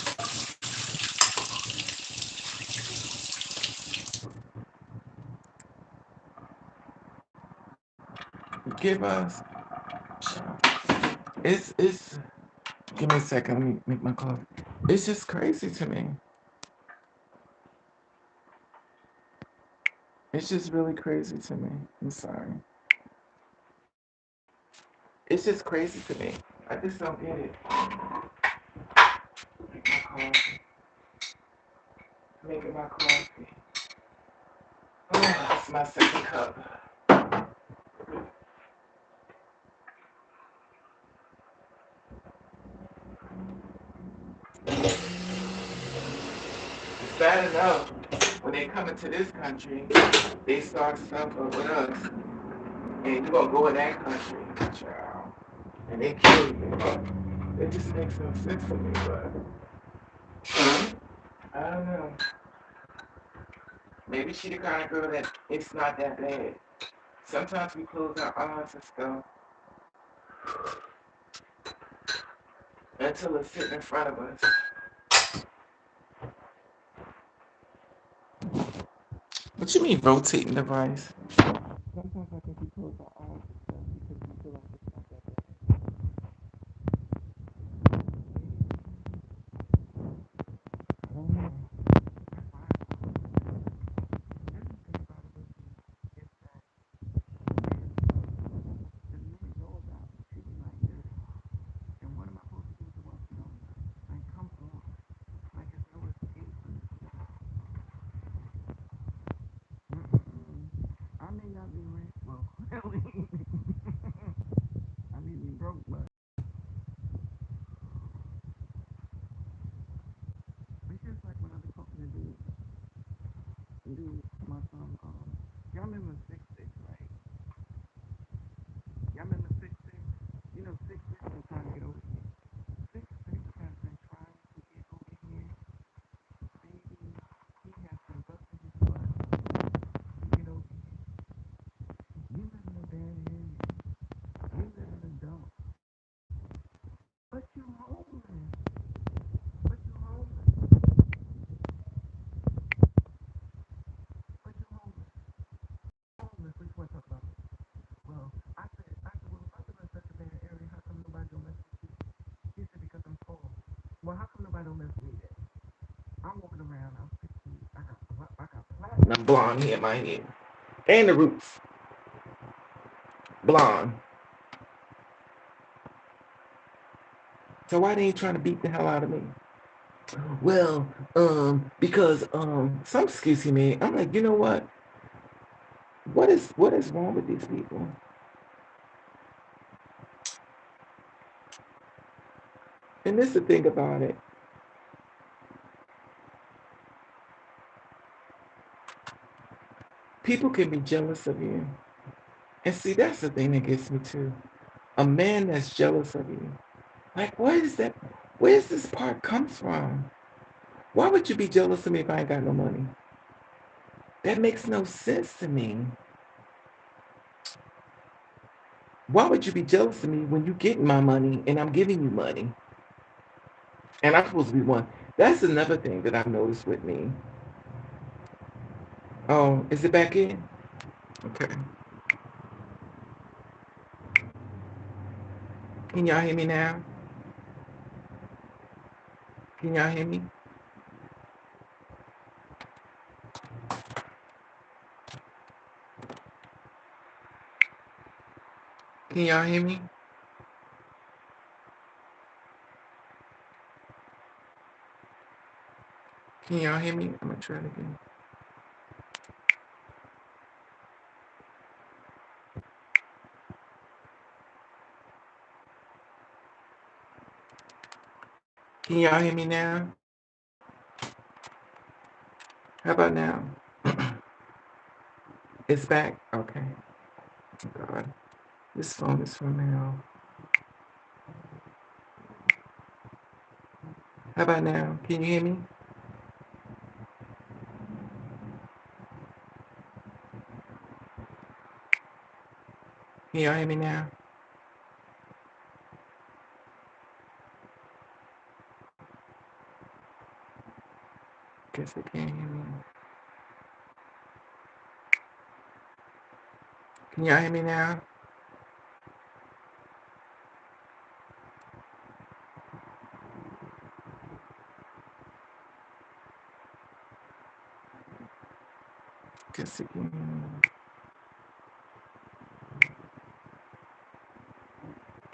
Give us. It's. Give me a second. Let me make my coffee. It's just crazy to me. It's just really crazy to me. I'm sorry. It's just crazy to me. I just don't get it. Make my coffee. Making my coffee. Oh, it's my second cup. It's bad enough when they come into this country, they start stuff up with us, and you're gonna go in that country, child, and they kill you. It just makes no sense to me, but I don't know. Maybe she the kind of girl that it's not that bad. Sometimes we close our eyes and stuff until it's sitting in front of us. What you mean rotating the rice? Sometimes I think we close our eyes and stuff because we feel like it's not that bad. I don't know. I may not be rich, well, I may be broke, but it's just like when I was talking to my son, y'all remember Six Six, right? Y'all remember Six Six? You know, Six Six been trying to get over here. Six Six has been trying to get over here, baby. He has been busting his butt to get over here. You live in a bad area. You live in a dump. But you homeless. But you homeless. But you homeless. Homeless. What you want to talk about? Well, I said, well, if I live in such a bad area, how come nobody don't mess with you? He said, because I'm poor. Well, how come nobody don't mess with me then? I'm walking around, I'm 50, I got platinum blonde hair in my head. And the roots. Blonde. So why they ain't trying to beat the hell out of me? Well, because some excuse he made. I'm like, you know what? What is wrong with these people? And this is the thing about it. People can be jealous of you. And see, that's the thing that gets me too. A man that's jealous of you. Like, where's this part comes from? Why would you be jealous of me if I ain't got no money? That makes no sense to me. Why would you be jealous of me when you get my money and I'm giving you money? And I'm supposed to be one. That's another thing that I've noticed with me. Oh, is it back in? Okay. Can y'all hear me now? Can y'all hear me? Can y'all hear me? Can y'all hear me? I'm gonna try it again. Can y'all hear me now? How about now? It's back? Okay. Oh God. This phone is from hell. How about now? Can you hear me? Can y'all hear me now? Guess they can't hear me. Can y'all hear me now? Guess they can hear me.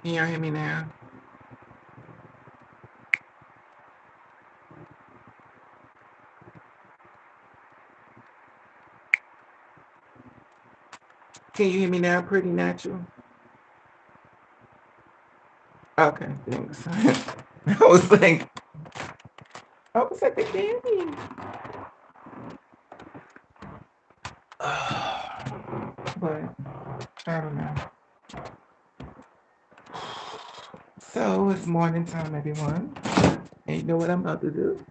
Can y'all hear me now? Can you hear me now? Pretty natural. Okay, thanks. I was like, they can't hear me. But I don't know. So it's morning time, everyone. And you know what I'm about to do?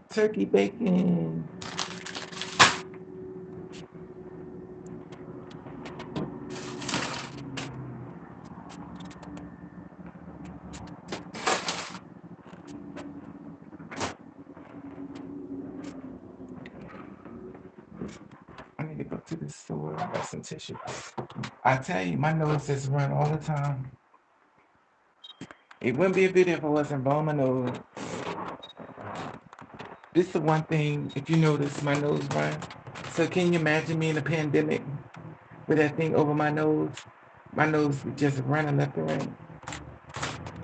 Turkey bacon. I need to go to the store. I got some tissue. I tell you, my nose just run all the time. It wouldn't be a video if I wasn't blowing my nose. This is the one thing, if you notice, my nose run. So can you imagine me in a pandemic with that thing over my nose? My nose would just running left and right.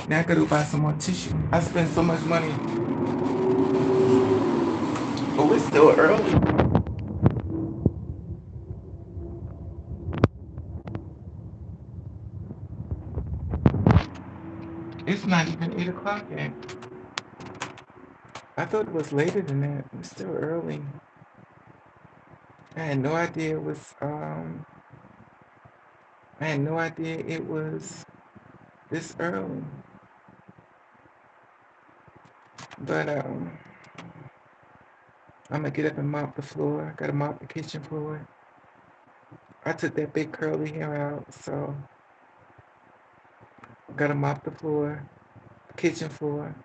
Now I gotta go buy some more tissue. I spend so much money. Oh, it's still early. It's not even 8 o'clock yet. I thought it was later than that. It's still early. I had no idea it was I had no idea it was this early. But I'm gonna get up and mop the floor. I gotta mop the kitchen floor. I took that big curly hair out, so I gotta mop the floor, kitchen floor.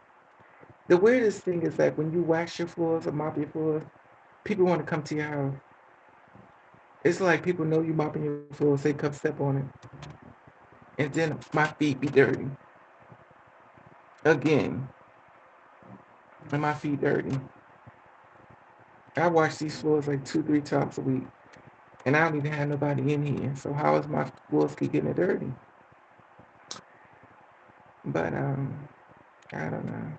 The weirdest thing is that when you wax your floors or mop your floors, people want to come to your house. It's like people know you mopping your floors, they come step on it. And then my feet be dirty. Again. And my feet dirty. I wash these floors like 2, 3 times a week. And I don't even have nobody in here. So how is my floors keep getting dirty? But I don't know.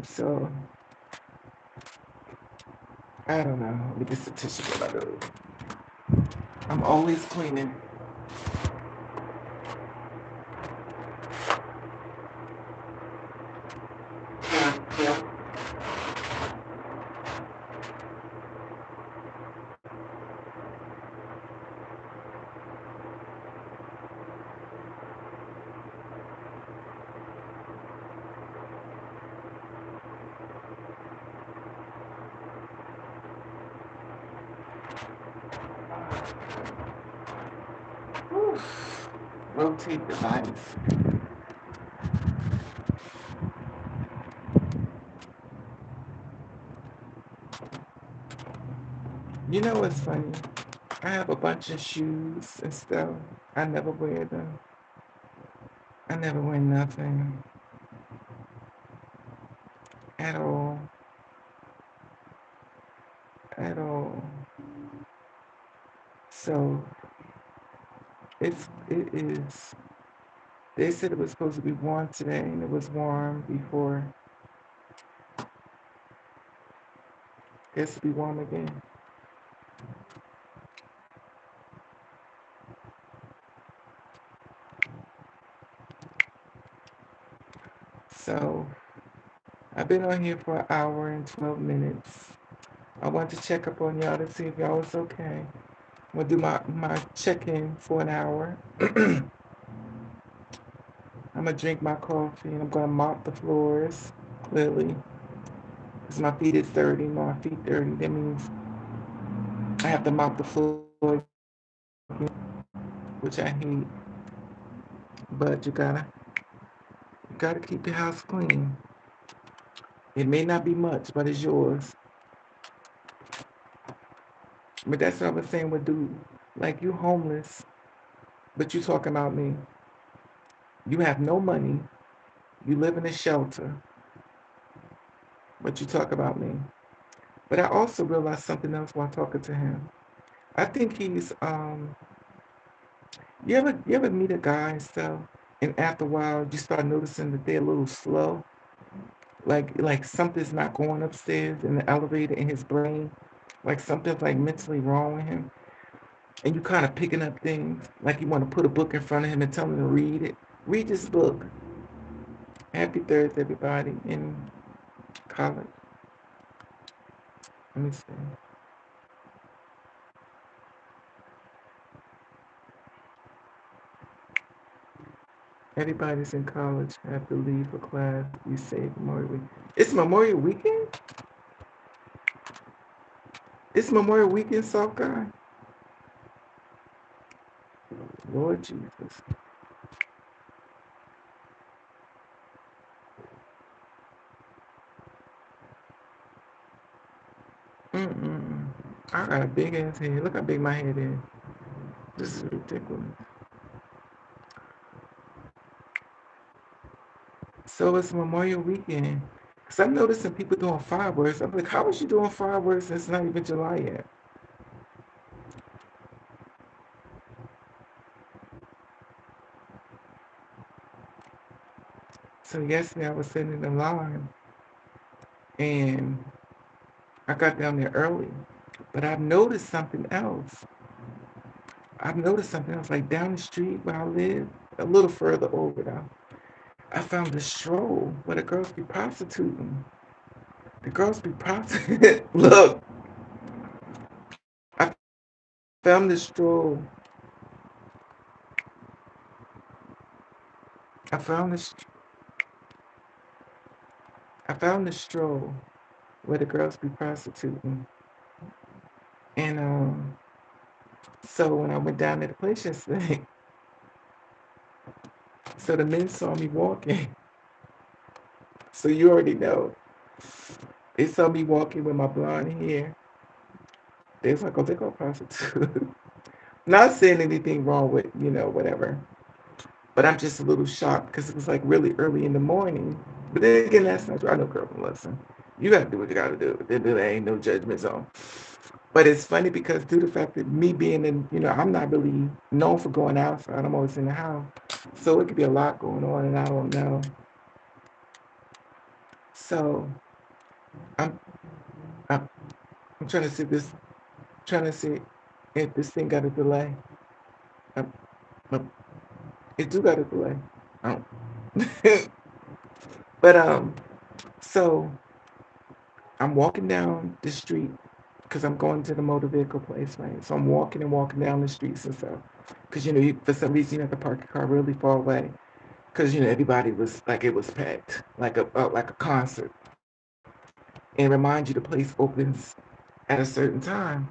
So I don't know. Let me get some tissue for my nose. I'm always cleaning. Rotate the device. You know what's funny? I have a bunch of shoes and stuff. I never wear them. I never wear nothing at all. At all. So it is. They said it was supposed to be warm today, and it was warm before. It's to be warm again. So I've been on here for an hour and 12 minutes. I want to check up on y'all to see if y'all was okay. I'm gonna do my check-in for an hour. I'm gonna drink my coffee and I'm gonna mop the floors. Clearly, because my feet is dirty. My feet dirty. That means I have to mop the floor again, which I hate. But you gotta keep your house clean. It may not be much, but it's yours. But that's what I was saying with dude. Like you homeless, but you talking about me. You have no money. You live in a shelter, but you talk about me. But I also realized something else while talking to him. I think he's you ever meet a guy and stuff, and after a while you start noticing that they're a little slow, like something's not going upstairs in the elevator in his brain, like something's like mentally wrong with him, and you kind of picking up things, like you want to put a book in front of him and tell him to read it. Read this book. Happy Thursday, everybody in college. Let me see. Everybody's in college. Have to leave for class. Be safe. Memorial Week. It's Memorial Weekend. It's Memorial Weekend, soft guy. Lord Jesus. Mm-mm. I got a big ass head. Look how big my head is. This is ridiculous. So it's Memorial Weekend. Cause I'm noticing people doing fireworks. I'm like, how is you doing fireworks? And it's not even July yet. So yesterday I was sitting in the line and I got down there early. But I've noticed something else. I've noticed something else. Like down the street where I live, a little further over now, I found a stroll where the girls be prostituting. The girls be prostituting. Look, I found this stroll. I found this. I found this stroll where the girls be prostituting. And so when I went down to the place yesterday, so the men saw me walking. So you already know. They saw me walking with my blonde hair. They was like, oh, they go prostitute. Not saying anything wrong with, whatever. But I'm just a little shocked because it was like really early in the morning. But then again, that's not true. I know girl from listen. You gotta do what you gotta do. There ain't no judgment zone. But it's funny because due to the fact that me being in, I'm not really known for going outside. I'm always in the house. So it could be a lot going on and I don't know. So I'm I'm, I'm trying to see this trying to see if this thing got a delay. Um, um, it do got a delay. Um, but so I'm walking down the street because I'm going to the motor vehicle place, right? So I'm walking and walking down the streets and stuff. Because for some reason you have to park your car really far away. Because everybody was like it was packed, like a concert, and remind you the place opens at a certain time.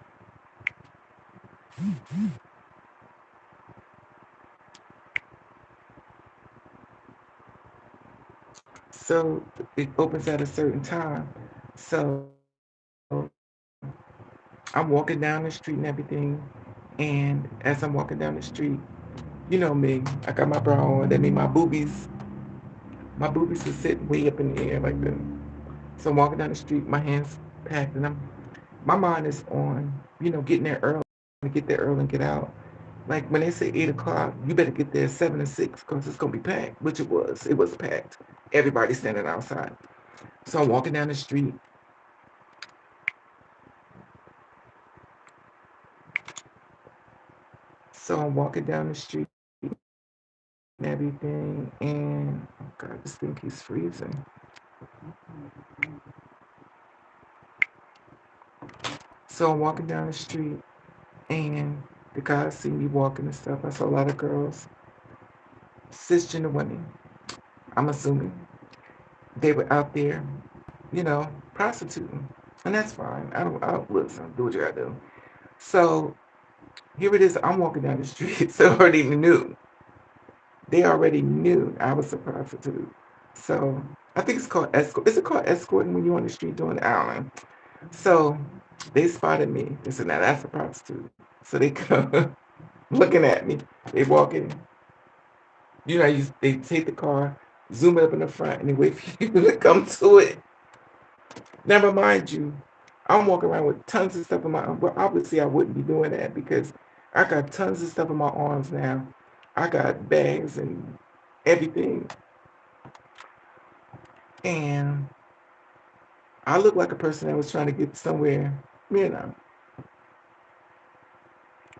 So it opens at a certain time. So I'm walking down the street and everything, and as I'm walking down the street, you know me, I got my bra on. That means my boobies was sitting way up in the air like that. So I'm walking down the street, my hands packed, and my mind is on, getting there early, to get there early and get out. Like when they say 8 o'clock, you better get there 7 to 6 because it's gonna be packed, which it was. It was packed. Everybody standing outside. So I'm walking down the street. So I'm walking down the street and everything, and oh God, this thing keeps freezing. So I'm walking down the street, and The guys see me walking and stuff. I saw a lot of girls, cisgender women, I'm assuming. They were out there, you know, prostituting. And that's fine. I don't listen, do what you gotta do. So here it is, I'm walking down the street. So I already knew. They already knew I was a prostitute. So I think it's called escort. Is it called escorting when you're on the street doing it? I don't know. So they spotted me. They said, now that's a prostitute. So they come looking at me. They walk in. You know, they take the car, zoom it up in the front, and they wait for you to come to it. Now, remind you, I'm walking around with tons of stuff in my arms. Well, obviously, I wouldn't be doing that because I got tons of stuff in my arms now. I got bags and everything. And I look like a person that was trying to get somewhere, you know.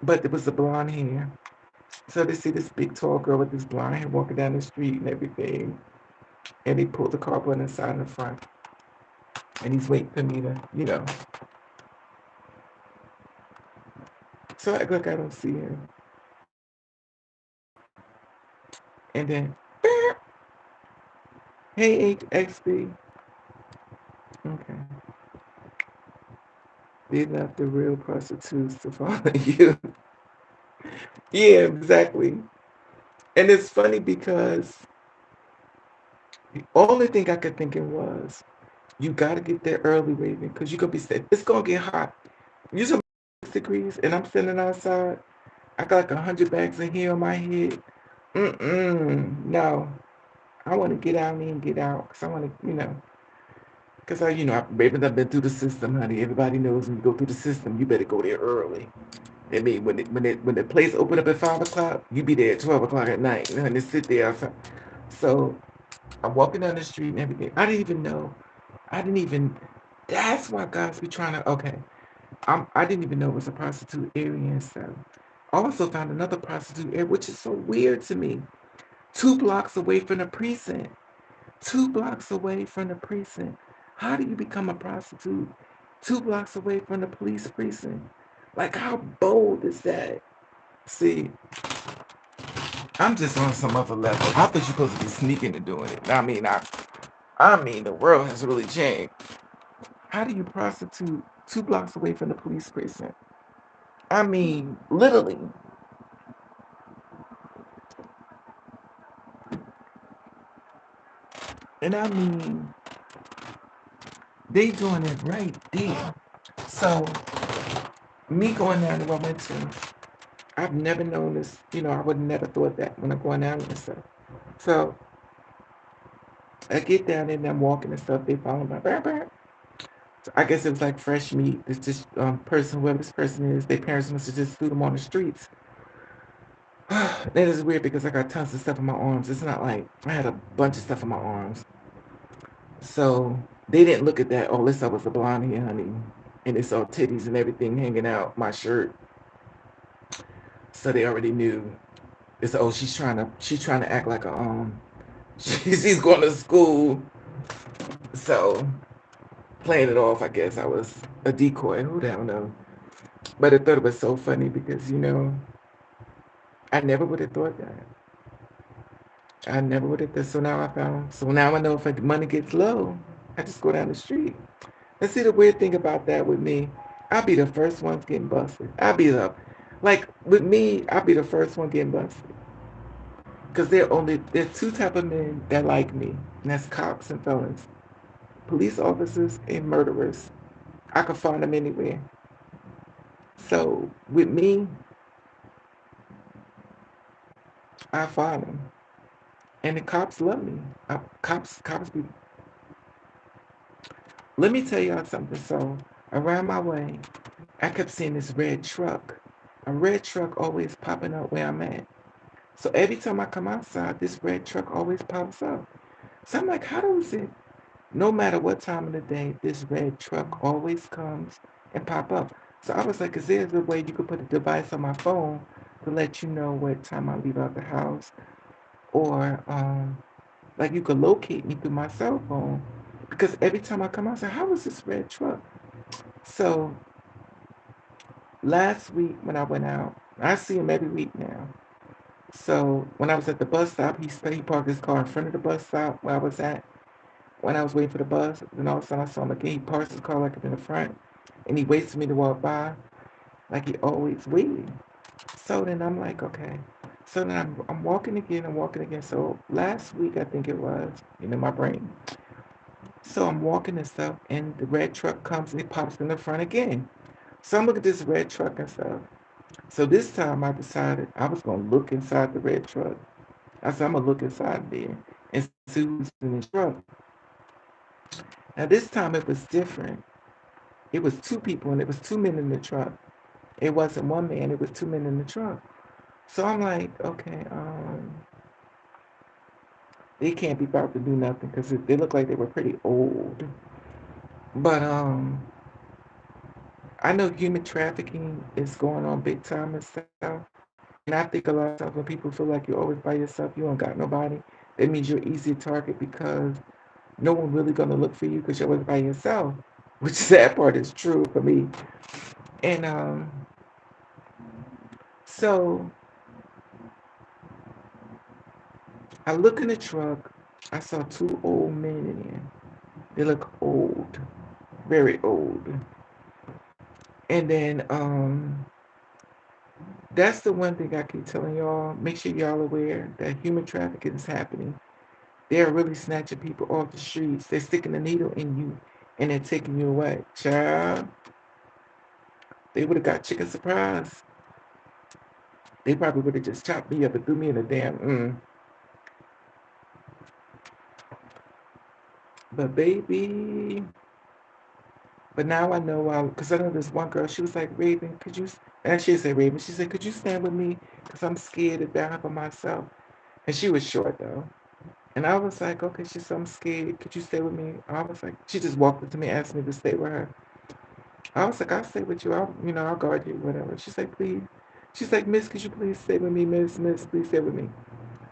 But it was the blonde hair. So they see this big tall girl with this blonde hair walking down the street and everything. And they pulled the car button inside in the front. And he's waiting for me to, you know. So I act like I don't see him. And then, hey, XB. Okay. They left the real prostitutes to follow you. Yeah, exactly. And it's funny because the only thing I could think of was you got to get there early, Raven, because you're going to be sick. It's going to get hot. Usually 6 degrees, and I'm standing outside. I got like 100 bags of hair on my head. No. I want to get out and get out because I want to, because Ravens, I've been through the system, honey. Everybody knows when you go through the system, you better go there early. I mean, when the place open up at 5 o'clock, you be there at 12 o'clock at night, and just sit there outside. So I'm walking down the street and everything. I didn't even know. I didn't even. That's why guys be trying to. Okay, I didn't even know it was a prostitute area and stuff. I also found another prostitute area, which is so weird to me. 2 blocks away from the precinct. 2 blocks away from the precinct. How do you become a prostitute 2 blocks away from the police precinct? Like, how bold is that? See, I'm just on some other level. I thought you're supposed to be sneaking and doing it. I mean, the world has really changed. How do you prostitute 2 blocks away from the police precinct? I mean, literally. And I mean, they doing it right there. So, me going down to Wilmington, I've never known this. I would never thought that when I'm going down and stuff. So, I get down there and I'm walking and stuff. They follow my back. So I guess it was like fresh meat. This person, whoever this person is, their parents must have just threw them on the streets. That is weird because I got tons of stuff in my arms. It's not like I had a bunch of stuff in my arms. So they didn't look at that. Oh, this I was a blonde here, honey. And it's all titties and everything hanging out my shirt. So they already knew. It's she's trying to act like she's going to school. So playing it off, I guess I was a decoy. Who the hell know? But I thought it was so funny because I never would have thought that. I never would have thought. So now I found. So now I know if the money gets low, I just go down the street. And see the weird thing about that with me, I'll be the first ones getting busted. Like with me, I'll be the first one getting busted. Because there's two type of men that like me, and that's cops and felons, police officers and murderers. I can find them anywhere. So with me, I find them, and the cops love me. Cops be. Let me tell y'all something. So around my way, I kept seeing this red truck. A red truck always popping up where I'm at. So every time I come outside, this red truck always pops up. So I'm like, how does it? No matter what time of the day, this red truck always comes and pop up. So I was like, is there a way you could put a device on my phone to let you know what time I leave out the house? Or like you could locate me through my cell phone. Because every time I come out, I say, how is this red truck? So last week when I went out, I see him every week now. So when I was at the bus stop, he parked his car in front of the bus stop where I was at. When I was waiting for the bus, then all of a sudden I saw him again. He parks his car like in the front, and he waits for me to walk by, like he always waiting. So then I'm like, okay. So then I'm walking again. I'm walking again. So last week I think it was, my brain. So I'm walking and stuff, and the red truck comes and it pops in the front again. So I'm looking at this red truck and stuff. So this time I decided I was gonna look inside the red truck. I said I'm gonna look inside there and see who's in the truck. Now this time it was different. It was two people and it was two men in the truck. It wasn't one man, it was two men in the truck. So I'm like, okay, they can't be about to do nothing because they look like they were pretty old. But I know human trafficking is going on big time and stuff. And I think a lot of times when people feel like you're always by yourself, you don't got nobody, that means you're easy target because no one really gonna look for you because you're always by yourself. Which that part is true for me. And so I look in the truck, I saw two old men in there. They look old, very old. And then that's the one thing I keep telling y'all. Make sure y'all aware that human trafficking is happening. They're really snatching people off the streets. They're sticking a needle in you and they're taking you away. Child, they would have got chicken surprise. They probably would have just chopped me up and threw me in a damn. But baby, but now I know why. Because I know this one girl. She was like, Raven, could you? And she said, Raven. She said, could you stand with me? Because I'm scared to die for myself. And she was short though. And I was like, okay, she said, I'm scared. Could you stay with me? I was like, she just walked up to me, asked me to stay with her. I was like, I'll stay with you. I'll guard you, whatever. She's like, please. She's like, Miss, could you please stay with me, Miss, please stay with me.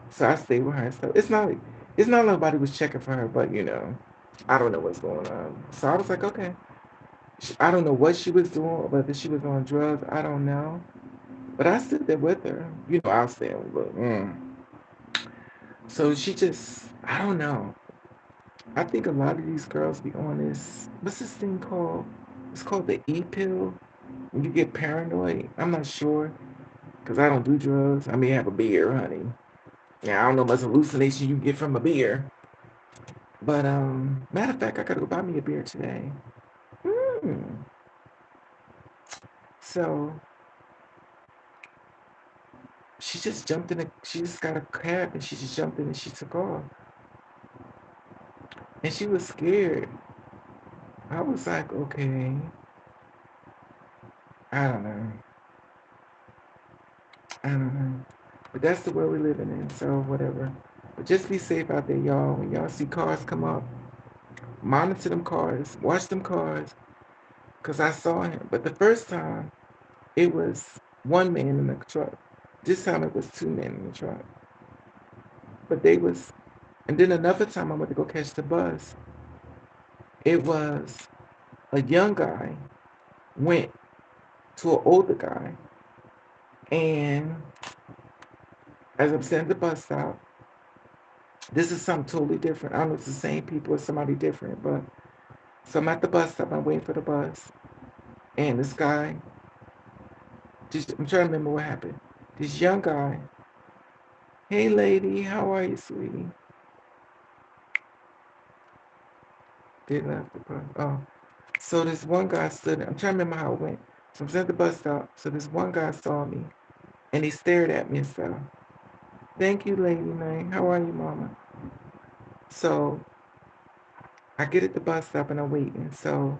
So I stayed with her and stuff. It's not nobody was checking for her, but I don't know what's going on. So I was like, okay. I don't know what she was doing, whether she was on drugs. I don't know. But I stood there with her. I was there. But, so she just, I don't know. I think a lot of these girls be on this. What's this thing called? It's called the E pill. When you get paranoid, I'm not sure because I don't do drugs. I may have a beer, honey. Yeah, I don't know much hallucination you get from a beer. But matter of fact, I gotta go buy me a beer today. Hmm. So she just jumped in. She just got a cab and she just jumped in and she took off. And she was scared. I was like, okay, I don't know. I don't know. But that's the world we're living in, so whatever. But just be safe out there, y'all. When y'all see cars come up, monitor them cars, watch them cars, because I saw him. But the first time, it was one man in the truck. This time it was two men in the truck. But they was, and then another time I went to go catch the bus, it was a young guy went to an older guy, and as I'm sitting at the bus stop, this is something totally different. I don't know if it's the same people or somebody different, but so I'm at the bus stop. I'm waiting for the bus, and this guy, I'm trying to remember what happened. This young guy, hey lady, how are you, sweetie? They left the bus. Oh, so this one guy stood. I'm trying to remember how it went. So I'm at the bus stop. So this one guy saw me, and he stared at me and said, "Thank you, lady, man. How are you, mama?" So I get at the bus stop and I'm waiting. So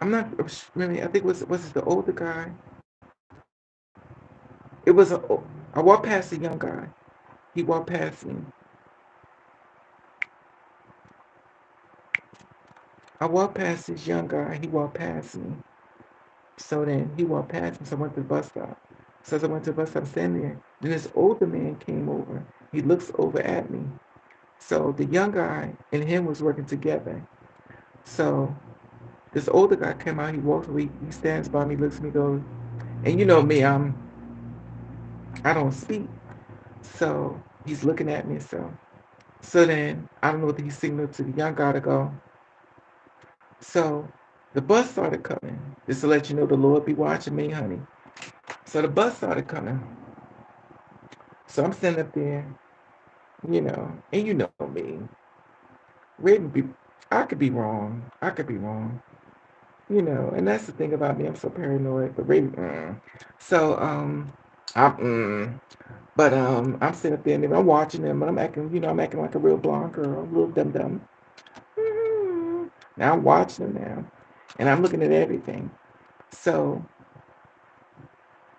I'm not really. I think was it the older guy? It was a. I walked past the young guy. He walked past me. I walked past this young guy. He walked past me. So then he walked past me. So I went to the bus stop. So as I went to the bus stop, standing there. Then this older man came over. He looks over at me. So the young guy and him was working together. So this older guy came out. He walks away. He stands by me, looks at me, goes, And you know me, I don't speak. So he's looking at me. So then I don't know whether he signaled to the young guy to go. So the bus started coming. Just to let you know the Lord be watching me, honey. So the bus started coming. So I'm sitting up there, and you know me. Reading be I could be wrong. I could be wrong. And that's the thing about me. I'm so paranoid, but reading, so I'm but I'm sitting up there and I'm watching them, and I'm acting like a real blonde girl, a little dumb dumb. Now I'm watching them now, and I'm looking at everything. So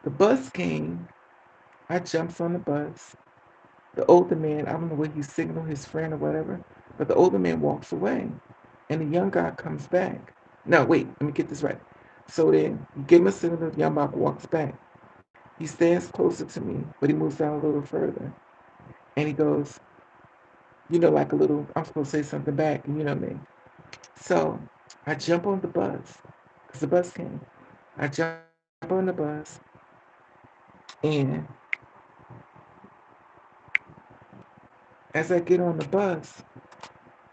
the bus came. I jumps on the bus. The older man, I don't know whether he signaled his friend or whatever, but the older man walks away, and the young guy comes back. No, wait, let me get this right. So then you give him a signal, the young guy walks back. He stands closer to me, but he moves down a little further, and he goes, like a little. I'm supposed to say something back, and you know me. So I jump on the bus because the bus came. I jump on the bus, and as I get on the bus,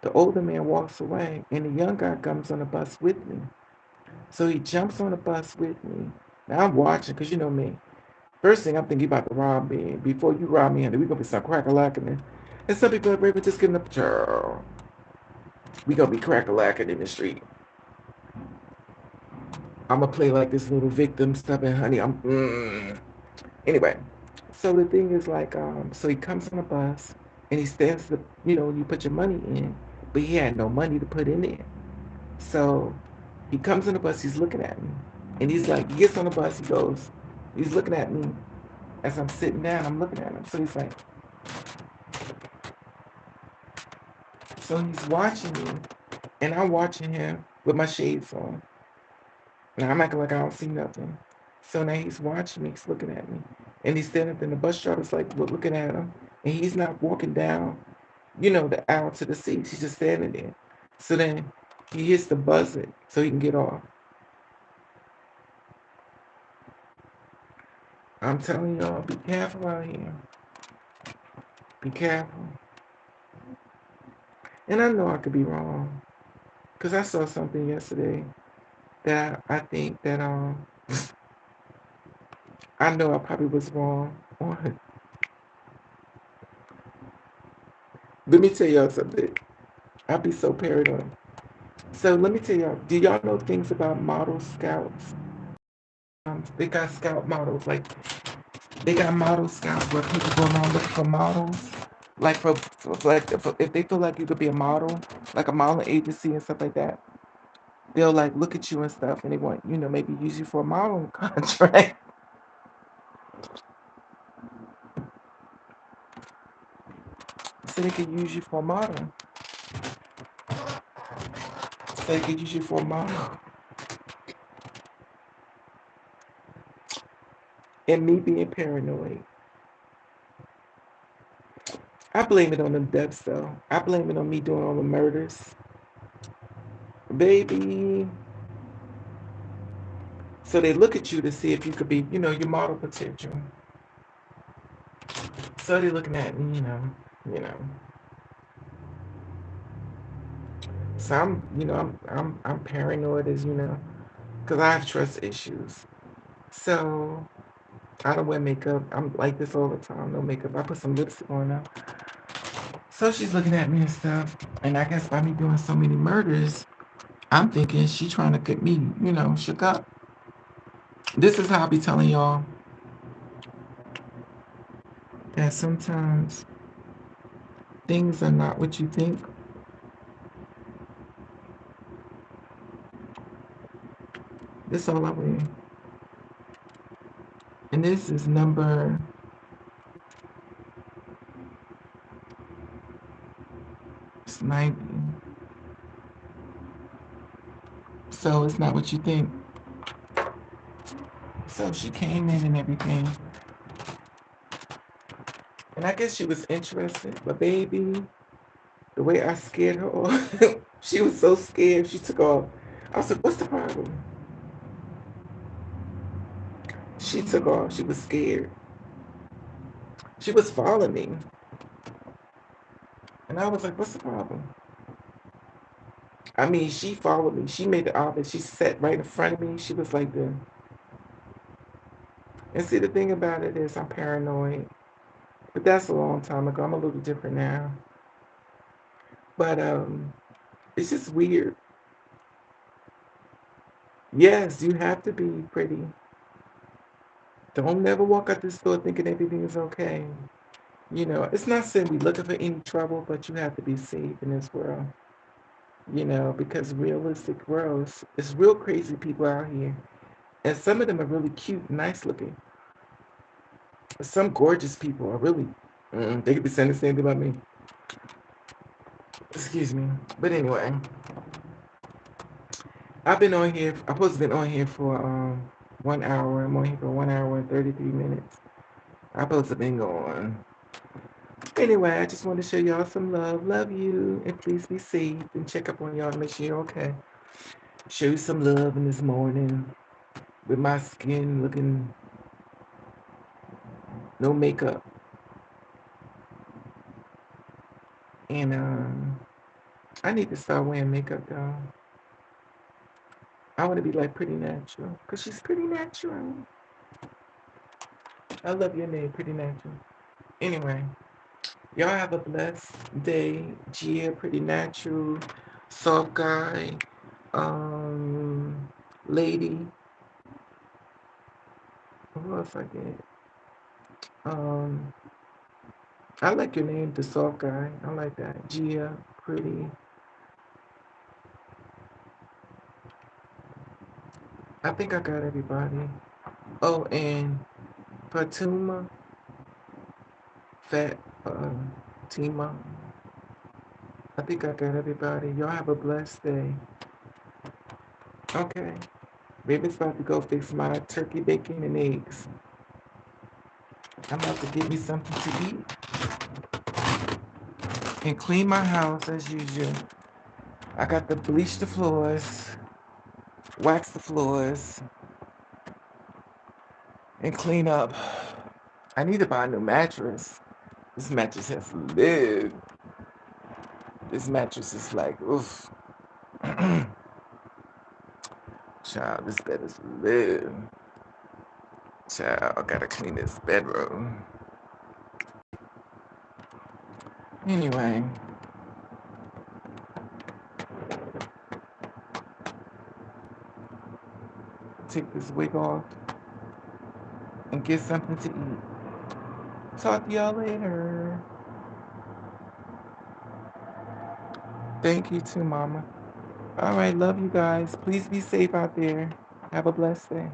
the older man walks away, and the young guy comes on the bus with me. So he jumps on the bus with me. Now I'm watching because you know me. First thing I'm thinking about to rob me. Before you rob me, honey, we gonna be some crack a lacking it. And some people are Raven just getting up. Girl, we gonna be crack a lacking in the street. I'm gonna play like this little victim stuff, and honey, anyway. So the thing is like, so he comes on the bus and he stands you put your money in, but he had no money to put in there. So he comes on the bus, he's looking at me, and he's like, he gets on the bus, he's looking at me as I'm sitting down, I'm looking at him. So he's like, so he's watching me, and I'm watching him with my shades on. And I'm acting like I don't see nothing. So now he's watching me, he's looking at me. And he's standing up, and the bus driver's like looking at him. And he's not walking down, the aisle to the seats. He's just standing there. So then he hits the buzzer so he can get off. I'm telling y'all, be careful out here. Be careful. And I know I could be wrong. Because I saw something yesterday that I think that I know I probably was wrong on. Let me tell y'all something. I'd be so paranoid. So let me tell y'all, do y'all know things about model scouts? They got scout models, like they got model scouts where people go around looking for models. Like like if they feel like you could be a model, like a modeling agency and stuff like that, they'll like look at you and stuff, and they want maybe use you for a modeling contract, so they could use you for a model. So they could use you for a model. And me being paranoid, I blame it on them deaths though. I blame it on me doing all the murders, baby. So they look at you to see if you could be, your model potential. So they're looking at me, you know. So I'm paranoid as because I have trust issues. So I don't wear makeup. I'm like this all the time, no makeup. I put some lipstick on now. So she's looking at me and stuff, and I guess by me doing so many murders, I'm thinking she trying to get me, shook up. This is how I be telling y'all that sometimes things are not what you think. This all I wear. And this is number it's 90. So it's not what you think. So she came in and everything. And I guess she was interested. But baby, the way I scared her off, she was so scared she took off. I was like, what's the problem? She took off. She was scared. She was following me. And I was like, what's the problem? I mean, she followed me. She made the obvious. She sat right in front of me. She was like the. And see, the thing about it is I'm paranoid. But that's a long time ago. I'm a little different now. But it's just weird. Yes, you have to be pretty. Don't never walk out the store thinking everything is okay. You know, it's not saying we looking for any trouble, but you have to be safe in this world. You know, because realistic worlds, it's real crazy people out here. And some of them are really cute, nice looking. Some gorgeous people are really, they could be saying the same thing about me. Excuse me. But anyway, I've been on here, I've supposed to been on here for 1 hour. I'm on here for 1 hour and 33 minutes. I've supposed to been going. Anyway, I just want to show y'all some love. Love you. And please be safe and check up on y'all to make sure you're okay. Show you some love in this morning with my skin looking no makeup. And I need to start wearing makeup though. I want to be like pretty natural. Because she's pretty natural. I love your name, pretty natural. Anyway, y'all have a blessed day. Gia, pretty natural. Soft guy. Um, lady. Who else I get? Um, I like your name, the soft guy. I like that. Gia, pretty. I think I got everybody. Oh, and Fatuma, Fat, uh, Tima. I think I got everybody. Y'all have a blessed day. Okay. Raven's about to go fix my turkey bacon and eggs. I'm about to get me something to eat and clean my house as usual. I got to bleach the floors, wax the floors, and clean up. I need to buy a new mattress. This mattress has lived. This mattress is like, oof. Child, this bed is lived. Child, I gotta clean this bedroom. Anyway, take this wig off and get something to eat. Talk to y'all later. Thank you too, Mama. All right, love you guys. Please be safe out there. Have a blessed day.